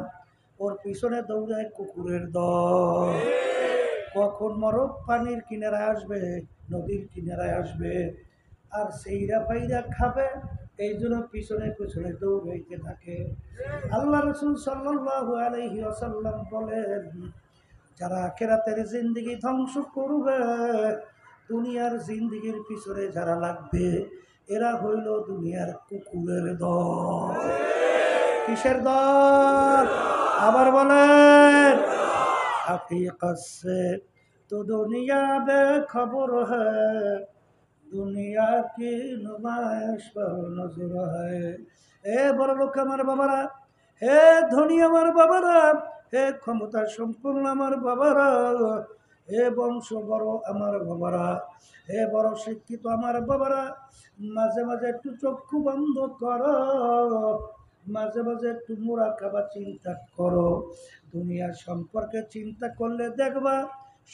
ওর পিছনে দৌড়ায় কুকুরের দল। কখন মরগ পানির কিনারায় আসবে, নদীর কিনারায় আসবে, আর সেইরা পাইরা খাবে, এই জন্য পিছনে পিছনে দৌড়াইতে থাকে। আল্লাহ রসুল সাল্লাল্লাহু আলাইহি ওয়াসাল্লাম বলেন, যারা আখিরাতের জিন্দেগি ধ্বংস করবে, দুনিয়ার জিন্দেগির পিছনে যারা লাগবে, এরা হইল দুনিয়ার কুকুরের দল। কিসের দল? আবার বলেন। हकीकत से तो दुनिया बेखबर है, दुनिया की नुमाइश पर नजर है। এ বড় লোক আমার বাবারা, হে ধনী আমার বাবারা, হে ক্ষমতা সম্পন্ন আমার বাবারা, হে বংশ বড় আমার বাবারা, হে বড় শিক্ষিত আমার বাবারা, মাঝে মাঝে একটু চক্ষু বন্ধ করো, মাঝে মাঝে একটু মুরাকাবা চিন্তা করো। দুনিয়ার সম্পর্কে চিন্তা করলে দেখবা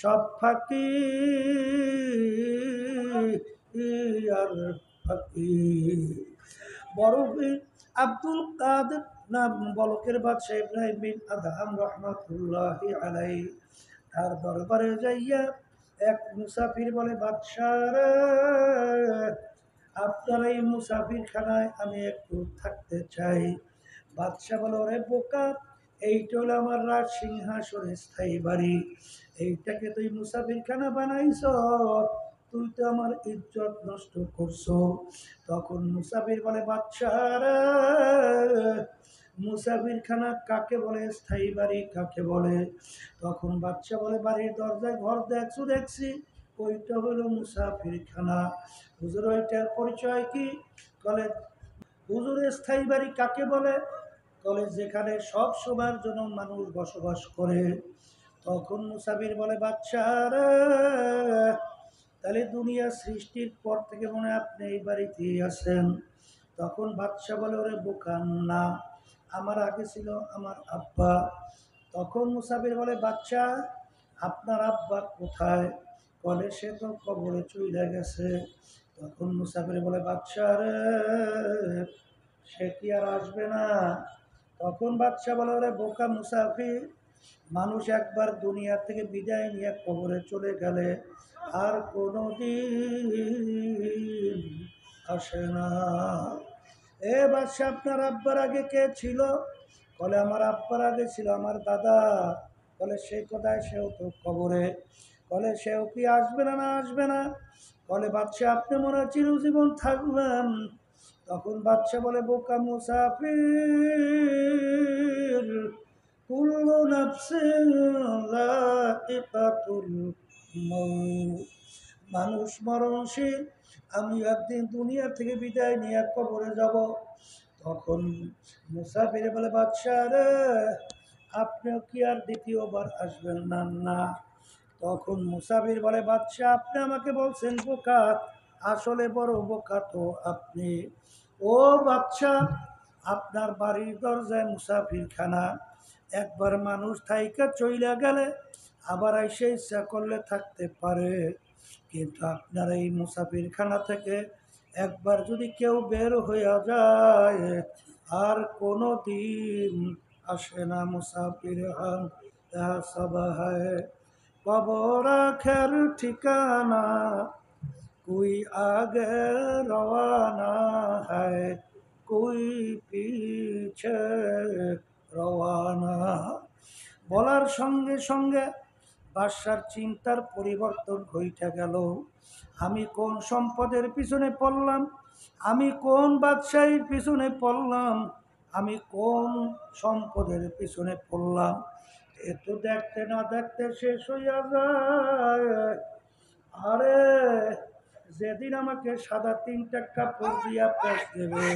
সব ফাঁকি আর ফাঁকি। বড় আব্দুল কাদের নাম বলকের বাদশাহ ইব্রাহিম বিন আদহাম রহমাতুল্লাহি আলাইহি, তার দরবারে যাইয়া এক মুসাফির বলে, বাদশাহ রে, আপনার এই মুসাফির খানায় আমি একটু থাকতে চাই। বাদশাহ বলে, ওরে বোকা, এইটা হলো আমার রাজ সিংহাসনের স্থায়ী বাড়ি, এইটাকে তুই মুসাফির খানা বানাইছ, তুই তো আমার ইজ্জত নষ্ট করছো। তখন মুসাফির বলে, বাদশাহ রে, মুসাফির খানা কাকে বলে, স্থায়ী বাড়ি কাকে বলে? তখন বাদশাহ বলে, বাড়ির দরজায় ঘর দেখছি, ওইটা হলো মুসাফির খানা। হুজুর, ওইটার পরিচয় কি? বলে, হুজুরের স্থায়ী বাড়ি কাকে বলে? বলে, যেখানে সব সময়ের জন্য মানুষ বসবাস করে। তখন মুসাফির বলে, বাদশাহ রে, তাহলে দুনিয়া সৃষ্টির পর থেকে মনে হয় আপনি এই বাড়িতেই আছেন। তখন বাদশাহ বলে, ওরে বোকা, না, আমার আগে ছিল আমার আব্বা। তখন মুসাফির বলে, বাদশাহ, আপনার আব্বা কোথায়? বলে, সে তো কবরে চলে গেছে। তখন মুসাফির বলে, বাদশাহ রে, সে কি আর আসবে না? তখন বাদশাহ বলে, ওরে বোকা মুসাফির, মানুষ একবার দুনিয়া থেকে বিদায় নিয়ে কবরে চলে গেলে আর কোনোদিন আসে না। এ বাদশাহ, আপনার আব্বার আগে কে ছিল? বলে, আমার আব্বার আগে ছিল আমার দাদা। বলে, সে কোথায়? সেও তো কবরে। বলে, সেও কি আসবে না? না আসবে না? বলে, বাদশাহ, আপনি মনে হয় চিরজীবন থাকবেন। তখন বাদশাহ বলে, বোকা মুসাফির, কুল্লু নাফসিন যায়িকাতুল মউত, মানুষ মরণশীল, আমি একদিন দুনিয়া থেকে বিদায় নিয়ে কবরে যাব। তখন মুসাফির বলে, বাদশাহ রে, আপনিও কি আর দ্বিতীয়বার আসবেন না? না। তখন মুসাফির বলে, বাদশাহ, আপনি আমাকে বলছেন বোকা, আসলে বড় বোকা তো আপনি। ও বাদশাহ, আপনার বাড়ির দরজায় মুসাফির খানা, একবার মানুষ থাইকা চইলা গেলে আবার এসে ইচ্ছা করলে থাকতে পারে, কিন্তু আপনার এই মুসাফির খানা থেকে একবার যদি কেউ বের হইয়া যায় আর কোনো দিন আসে না। মুসাফির হান সবাই কবর আখের ঠিকানা, कोई आगे रवाना है, कोई पीछे रवाना। বলার সঙ্গে সঙ্গে বাদশার চিন্তার পরিবর্তন ঘটে গেল। আমি কোন সম্পদের পিছনে পড়লাম, আমি কোন বাদশাহীর পিছনে পড়লাম, আমি কোন সম্পদের পিছনে পড়লাম, এ তো দেখতে না দেখতে শেষ হইয়া যায়। আরে, যেদিন আমাকে সাদা 3টা কাপড় দিয়া পেশ দেবে,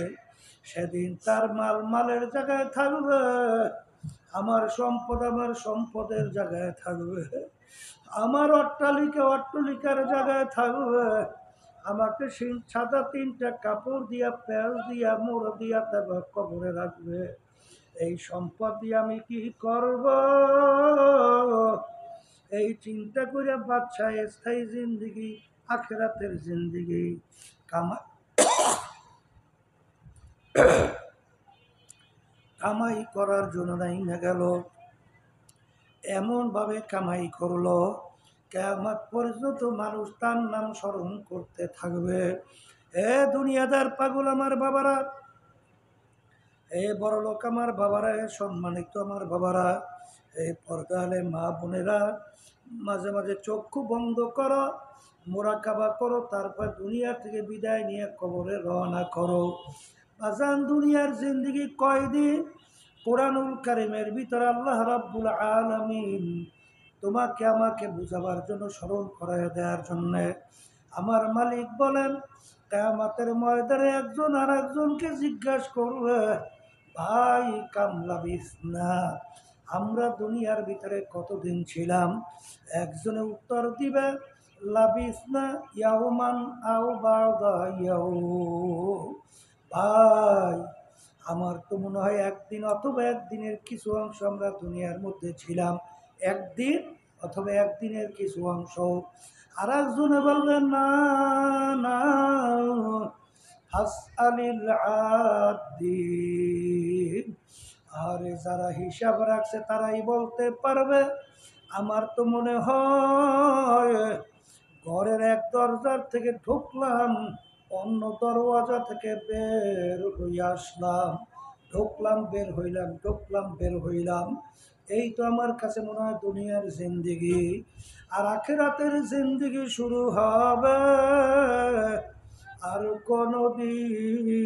সেদিন তার মালের জায়গায় থাকবে, আমার সম্পদ আমার সম্পদের জায়গায় থাকবে, আমার অট্টালিকা অট্টালিকার জায়গায় থাকবে। আমাকে সাদা তিনটা কাপড় দিয়া প্যাঁচ দিয়া মোড় দিয়া তারপর কবরে রাখবে। এই সম্পদ দিয়ে আমি কি করব? এই চিন্তা করে বাচ্চা স্থায়ী জিন্দিগি আখেরাতের জিন্দিগি কামা কামাই করার জন্য নাই না গেল, এমনভাবে কামাই করলো কিয়ামত পর্যন্ত মানুষ তার নাম স্মরণ করতে থাকবে। এ দুনিয়াদার পাগল আমার বাবারা, এ বড় লোক আমার বাবারা, এ সম্মানিত আমার বাবারা, এই পর্দালে মা বোনেরা, মাঝে মাঝে চক্ষু বন্ধ করো, মোরাকাবা করো, তারপর দুনিয়া থেকে বিদায় নিয়ে কবরে রওনা করো। আজান দুনিয়ার জিন্দিগি কয়দিন? কোরআনুল কারীমের ভিতরে আল্লাহ রাব্বুল আলামিন তোমাকে আমাকে বুঝাবার জন্য, স্মরণ করায় দেওয়ার জন্য আমার মালিক বলেন, কিয়ামতের ময়দানে একজন আর একজনকে জিজ্ঞাসা করবে, ভাই কামলা বিসনা, আমরা দুনিয়ার ভিতরে কতদিন ছিলাম? একজনে উত্তর দিবে, লাবিসনা ইয়াউমান আও বা'দা ইয়াউম। ভাই আমার তো মনে হয় একদিন অথবা একদিনের কিছু অংশ আমরা দুনিয়ার মধ্যে ছিলাম, একদিন অথবা একদিনের কিছু অংশ। আর একজনে বলবেন, না না, হাসআলিল আদিন। আরে যারা হিসাব রাখছে তারাই বলতে পারবে। আমার তো মনে হয় ঘরের এক দরজার থেকে ঢুকলাম, অন্য দরওয়াজা থেকে বের হয়ে আসলাম, ঢুকলাম বের হইলাম, ঢুকলাম বের হইলাম। এই তো আমার কাছে মনে হয় দুনিয়ার জিন্দিগি। আর আখিরাতের জিন্দিগি শুরু হবে আর কোনদিন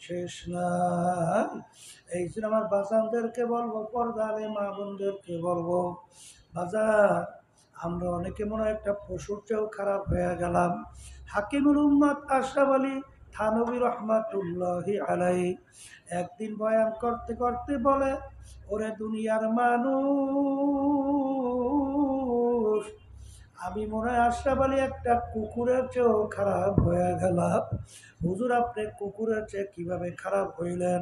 শেষ না। এই জন্য আমার বাজানদেরকে বলবো, পর্দারে মা বোনদেরকে বলবো, বাজার আমরা অনেকে মনে হয় একটা পশুর চেয়েও খারাপ হয়ে গেলাম। হাকিমুল উম্মাত আশরাফ আলী থানভী রহমাতুল্লাহি আলাইহি একদিন বয়ান করতে করতে বলে, ওরে দুনিয়ার মানুষ, আমি মনে হয় আশরাফ আলী একটা কুকুরের চেয়েও খারাপ হয়ে গেলাম। হুজুর আপনি কুকুরের চেয়ে কিভাবে খারাপ হইলেন?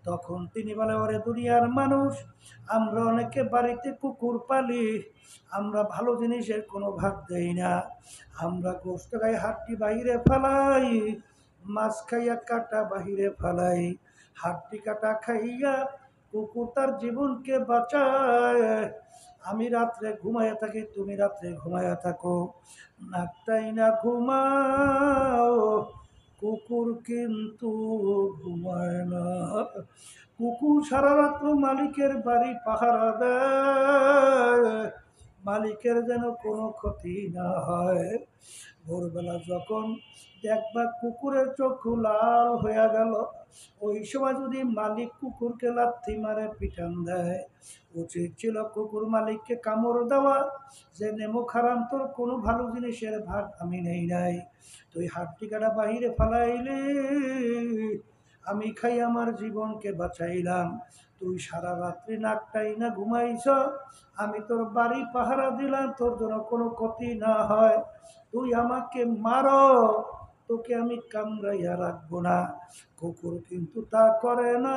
তখন তিনি বলে, ওরে দুনিয়ার মানুষ, আমরা অনেকে বাড়িতে কুকুর পালি, আমরা ভালো জিনিসের কোনো ভাগ দেই না। আমরা গোস্ত খাই, হাড্ডি বাহিরে ফেলাই, মাছ খাইয়া কাটা বাহিরে ফেলাই। হাড্ডি কাটা খাইয়া কুকুর তার জীবনকে বাঁচায়। আমি রাত্রে ঘুমাইয়া থাকি, তুমি রাত্রে ঘুমাইয়া থাকো, নাকটাই না ঘুমাও, কুকুর কিন্তু ঘুমায় না। কুকুর সারা রাত্র মালিকের বাড়ি পাহারা দেয়, মালিকের যেন কোনো ক্ষতি না হয়। ভোরবেলা যখন দেখবা কুকুরের চক্ষু লাল হয়ে গেল, ওই সময় যদি মালিক কুকুরকে লাথি মারে, পিটান দেয়, উচিত ছিল কুকুর মালিককে কামড় দেওয়া, যে নেমো খারাম, তোর কোনো ভালো জিনিসের ভাগ আমি নেই নাই, তুই হাড্ডি কাটা বাহিরে ফালাইলি, আমি খাই আমার জীবনকে বাঁচাইলাম। তুই সারা রাত্রি নাকটাই না ঘুমাইছ, আমি তোর বাড়ি পাহারা দিলাম, তোর জন্য কোনো ক্ষতি না হয়, তুই আমাকে মারো, তোকে আমি কামড়াইয়া রাখবো না। কুকুর কিন্তু তা করে না,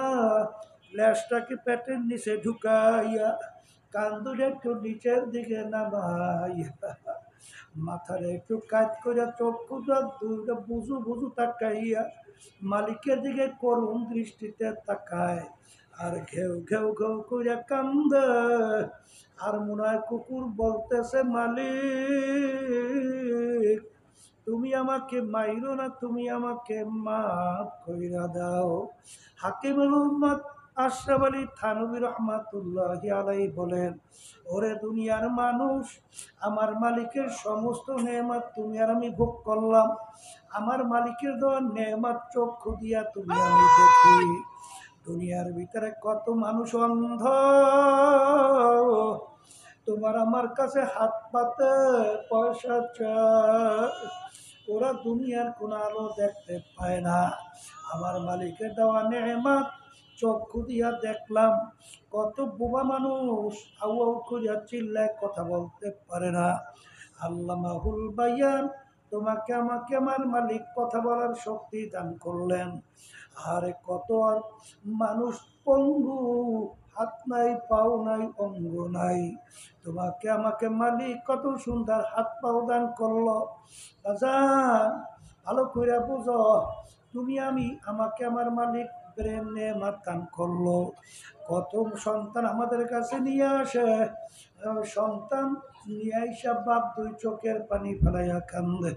ল্যাসটাকে পেটের নিচে ঢুকাইয়া, কান্দুরে একটু নিচের দিকে নামাইয়া, মাথার একটু কাজ করে চক্ষুটা দুইটা বুঝু বুঝু তাকাইয়া মালিকের দিকে করুণ দৃষ্টিতে তাকায়, আর ঘেউ ঘেউ ঘেউ করে কান্দে। আর মনে হয় কুকুর বলতেছে, মালিক তুমি আমাকে মাইরো না, তুমি আমাকে মাফ কইরা দাও। হাকিমুল উম্মাত আশরাফ আলী থানভী রহমাতুল্লাহি আলাইহি বলেন, ওরে দুনিয়ার মানুষ, আমার মালিকের সমস্ত নেয়ামত তুমি আর আমি ভোগ করলাম, আমার মালিকের দেওয়া নেয়ামত চক্ষু দিয়া তুমি আমি দেখি। দুনিয়ার ভিতরে কত মানুষ অন্ধ, তোমার আমার কাছে হাত পাতে পয়সা চায়, ওরা দুনিয়ার কোন আলো দেখতে পায় না। আমার মালিকের দেওয়া নেয়ামত চক্ষু দিয়া দেখলাম কত বোবা মানুষ আউ আউ করিয়া চিল্লায় কথা বলতে পারে না। আল্লামাহুল বায়ান, তোমাকে আমাকে আমার মালিক কথা বলার শক্তি দান করলেন। আর কত আর মানুষ পঙ্গু, হাত নাই পাও নাই অঙ্গ নাই, তোমাকে আমাকে মালিক কত সুন্দর হাত পাও দান করলো। বাজান ভালো করে বুঝো, তুমি আমি আমাকে আমার মালিক ব্রেন নেয়ামত দান করলো। কত সন্তান আমাদের কাছে নিয়ে আসে, সন্তান নিয়ে আইসা বাপ দুই চোখের পানি ফেলাইয়া কান্দে।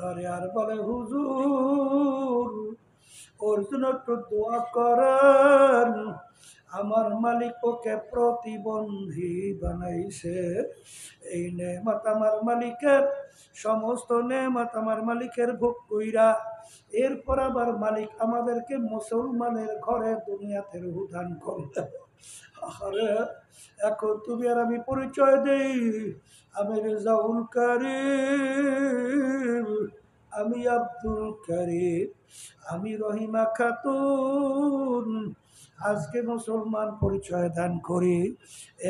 আরে আর বলে হুজুর ওর জন্য একটু দোয়া করেন, আমার মালিক ওকে প্রতিবন্ধী বানাইছে। এই নেয়ামত আমার মালিকের, সমস্ত নেয়ামত আমার মালিকের ভোগ কইরা এরপর আবার মালিক আমাদেরকে মুসলমানের ঘরে দুনিয়াতে রূহ দান করলেন। আরে এখন তুমি আর আমি পরিচয় দেই, আমি রেজাউল কারিম, আমি আব্দুল কারিম, আমি রহিমা খাতুন আজকে মুসলমান পরিচয় দান করি।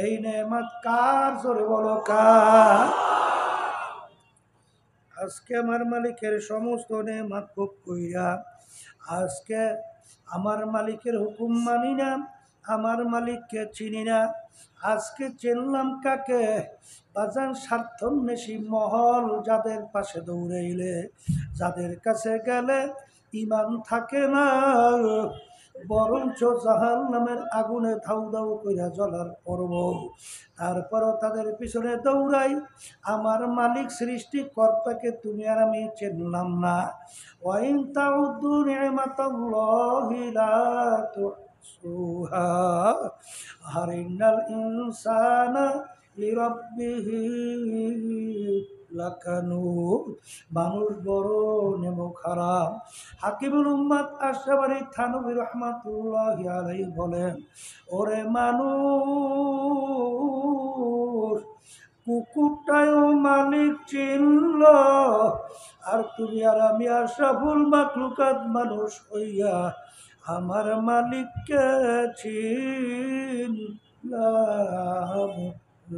এই নেয়ামত কার, জোরে বলো কার? আজকে আমার মালিকের সমস্ত নেয়ামত ভোগ কইরা আজকে আমার মালিকের হুকুম মানি না, আমার মালিককে চিনি না। আজকে চিনলাম কাকে? বাজান স্বার্থন্বেষী মহল যাদের পাশে দৌড়াইলে, যাদের কাছে গেলে ইমান থাকে না, বরঞ্চ জাহান্নামের আগুনে ধাউ ধাউ কইরা জ্বলার পর্ব, তারপরও তাদের পিছনে দৌড়াই। আমার মালিক সৃষ্টিকর্তাকে তুমি আর আমি চিনলাম না। ওয়াইন তাউদ্দু নি'মাতাল্লাহি লা তুহসুহা, আর ইন্নাল ইনসানা লিরাব্বিহি লাকানুদ। মানুষ বড় নেমো খারাপ। হাকিমুল উম্মাত আশরাফ আলী থানভী রাহমাতুল্লাহি আলাইহি বলেন, ওরে মানুষ, কুকুরটাও মালিক চিনল, আর তুমি আর আমি আশরাফুল মাখলুকাত মানুষ হইয়া আমার মালিককে চিনলাম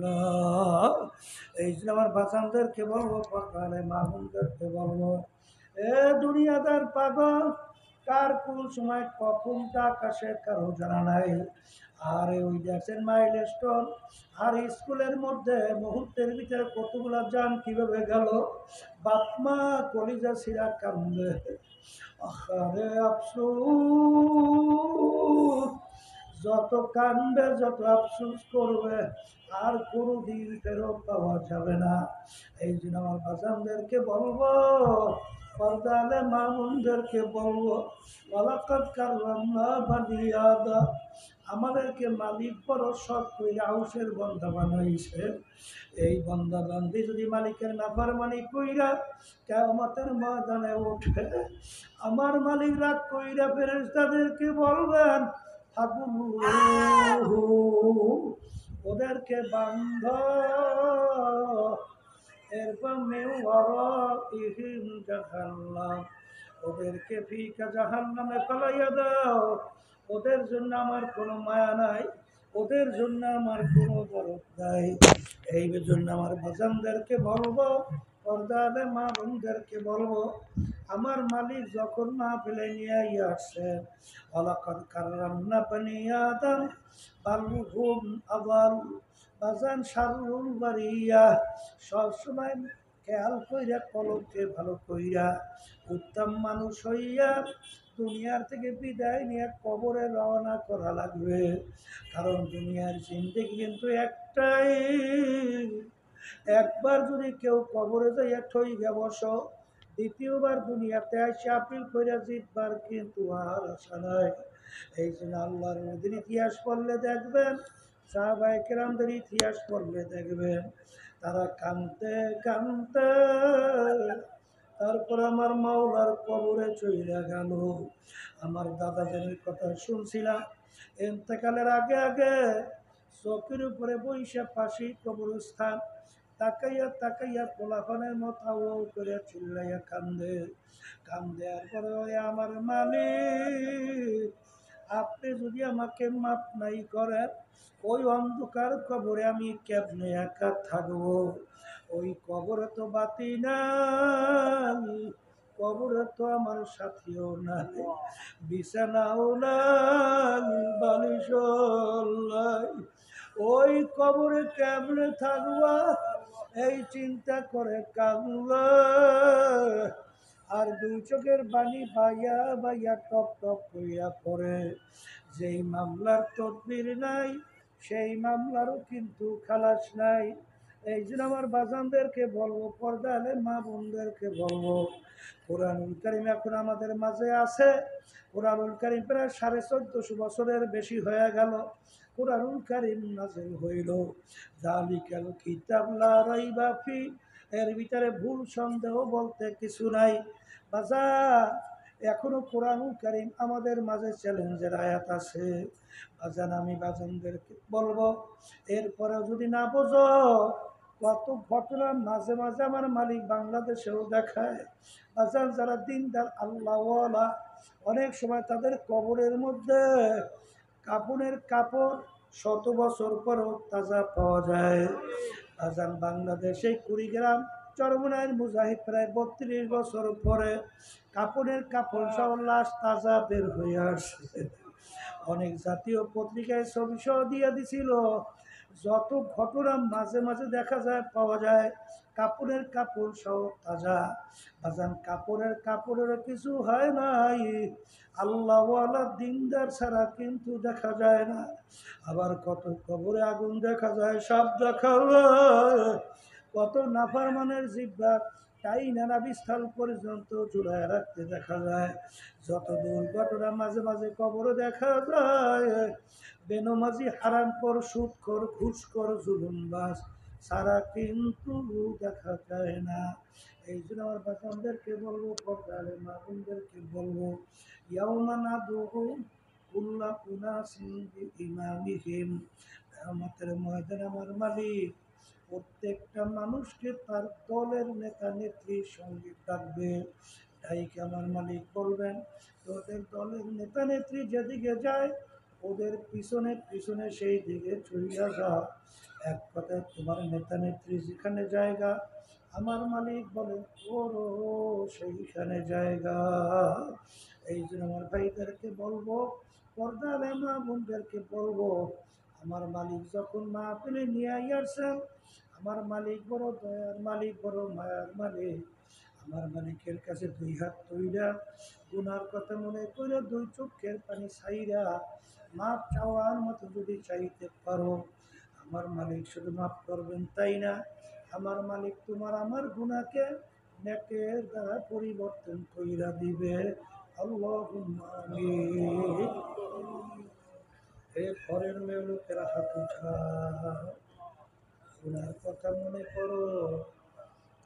না। এই যে আমার বাচ্চাদেরকে বলবো, পর্দালে মামুনদেরকে বলবো, এ দুনিয়াদার পাগল, কার কোন সময় কখনটা আকাশে কারো জানা নাই। আর ওই দেখছেন মাইল স্টোন, আর স্কুলের মধ্যে মুহূর্তের ভিতরে কতগুলা যান কিভাবে গেল, বাপমা কলিজা সিরা কান্দে। আরে আফসোস, যত কান্দবে যত আফসোস করবে আর কোনোদিন ফেরত পাওয়া যাবে না। এই জন্য আমার বাজানদেরকে বলবো, পর্দালে মামুনদেরকে বলবো, ওয়ালাকাদ কাররামনা বানি আদম, আমাদেরকে মালিক বড় সৎ করে আউসের বন্ধা বানাইছে। এই বন্ধা বান্ধি যদি মালিকের নাফরমানি কইরা কিয়ামতের ময়দানে ওঠে, আমার মালিক রাগ কইরা ফেরেশতাদেরকে বলবেন, ফাকুলুহু, ওদেরকে বান্ধ, এরপর মিওয়ারাইহিম জাহান্নাম, ওদেরকে ফিকা জাহান্নামে ফেলাইয়া দাও। ওদের জন্য আমার কোনো মায়া নাই, ওদের জন্য আমার কোনো দরদ নাই। এই জন্য আমার বাজানদেরকে বলবো, পর্দালে মা বোনদেরকে বলবো, আমার মালিক যখন মাহফিলে নিয়ে আসছে, ওয়ালাকাদ কাররামনা বানি আদম বালুহুম আবাল, বাজান শারুল বারিয়া, সবসময় খেয়াল কইরা কলমকে ভালো কইরা উত্তম মানুষ হইয়া দুনিয়ার থেকে বিদায় নিয়ে কবরে রওনা করা লাগবে। কারণ দুনিয়ার জিন্দেগি কিন্তু একটাই, একবার যদি কেউ কবরে যাইয়া ঠইগা বসো, দ্বিতীয়বার দুনিয়াতে এসে আপিল কইরা জিতবার কিন্তু আর আশা নাই। এই জন্য আল্লাহর নবীর ইতিহাস পড়লে দেখবেন, সাহাবায়ে কেরামদের ইতিহাস পড়লে দেখবেন, তারা কাঁদতে কাঁদতে তারপর আমার মাওলার কবরে চইলা গেল। আমার দাদাদের কথা শুনছিলাম, ইন্তেকালের আগে আগে চোখের উপরে বইসা পাশি কবরস্থান, তাকাইয়া তাকাইয়া পোলাপানের মতো ও করে চিল্লাইয়া কান্দে। কান্দে আর পরে, ওই আমার মালিক, আপনি যদি আমাকে মাফ নাই করেন, ওই অন্ধকার কবরে আমি কেমনে একা থাকবো? ওই কবরে তো বাতি নাই, কবরে তো আমার সাথীও নাই, বিছানাও নাই, বালিশও নাই। ওই কবরে কেমনে থাকবা, এই চিন্তা করে কাঁদলা। আর দুই চোখের বাণী বাইয়া বাইয়া টপ টপ করিয়া পড়ে। যেই মামলার তদবির নাই, সেই মামলারও কিন্তু খালাস নাই। এই জন্য আমার বাজানদেরকে বলবো, পর্দা আলে মা বোনদেরকে বলবো, কোরআনুল কারীম এখন আমাদের মাঝে আছে। কোরআনুল কারীম প্রায় 1450 বছরের বেশি হয়ে গেল কোরআনুল কারীম নাযিল হইল। যালিকাল কিতাব লা রাইবা ফি, এর ভিতরে ভুল সন্দেহ বলতে কিছু নাই। বাজার, এখনো কোরআনুল কারীম আমাদের মাঝে চ্যালেঞ্জের আয়াত আছে। বাজান, আমি বাজানদেরকে বলবো, এরপরেও যদি না বোঝো, কত ঘটনা মাঝে মাঝে আমার মালিক বাংলাদেশেও দেখায়। বাজান, যারা দিনদার আল্লাহওয়ালা, অনেক সময় তাদের কবরের মধ্যে কাপড়ের কাপড় 100 বছর পরও তাজা পাওয়া যায়। বাজান, বাংলাদেশে কুড়িগ্রাম চরমনাইয়ের মুজাহিদ প্রায় 32 বছর পরে কাপড়ের কাপড় সহ লাশ তাজা বের হয়ে আসছে। অনেক জাতীয় পত্রিকায় ছবি সহ দিয়ে দিছিল। যত ঘটনা মাঝে মাঝে দেখা যায়, পাওয়া যায়, কাপড়ের কাপড় সহ তাজা। বাজান, কাপড়ের কাপড়ের কিছু হয় নাই, আল্লাহওয়ালা দিনদার ছাড়া কিন্তু দেখা যায় না। আবার কত কবরে আগুন দেখা যায়, সব দেখা যায়। কত নাফরমানের জিহ্বা তাই নানাবিস্থল পর্যন্ত ঝুলায় রাখতে দেখা যায়। যত দুর্ঘটনা মাঝে মাঝে কবরে দেখা যায়, বেনমাজি, হারামখোর, সুদখোর, ঘুষখোর, জুলুমবাজ সারা কিন্তু দেখা যায় না। এই জন্য আমার বাচ্চাদেরকে বলবো, পর্দারে মাগুনদেরকে বলবো, ইয়াউমা নাদউ কুল্লা উনাসিন বিইমামিহিম, কিয়ামতের ময়দানে আমার মালিক প্রত্যেকটা মানুষকে তার দলের নেতা নেত্রীর সঙ্গে ডাকবে। তাইকে আমার মালিক বলবেন, তোদের দলের নেতা নেত্রী যেদিকে যায়, ওদের পিছনে পিছনে সেই দিকে চলিয়া যা। এক কথায় তোমার নেতা নেত্রী যেখানে জায়গা, আমার মালিক বলে ওরও সেইখানে জায়গা। এই জন্য আমার ভাইদেরকে বলবো, পর্দার মা বোনদেরকে বলবো, আমার মালিক যখন মাহফিলে নিয়ে আসছেন, আমার মালিক বড় দয়ার মালিক, বড় মায়ার মালিক। আমার মালিকের কাছে 2 হাত তৈরা গুনার কথা মনে করে 2 চোখের পানি ছাইরা মাপ চাওয়ার মতো যদি চাইতে পারো, আমার মালিক শুধু মাফ করবেন তাই না, আমার মালিক তোমার আমার গুনাহকে নেকের দ্বারা পরিবর্তন কইরা দিবে। আল্লাহুম্মা আমিন। হে পরের মেয়ে লোকেরা হাত উঠাও, গুনার কথা মনে করো,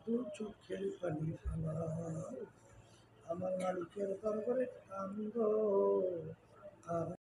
2 চোখের পানি ফেলাও, আমার মালিকের দরবারে কান্দো। আর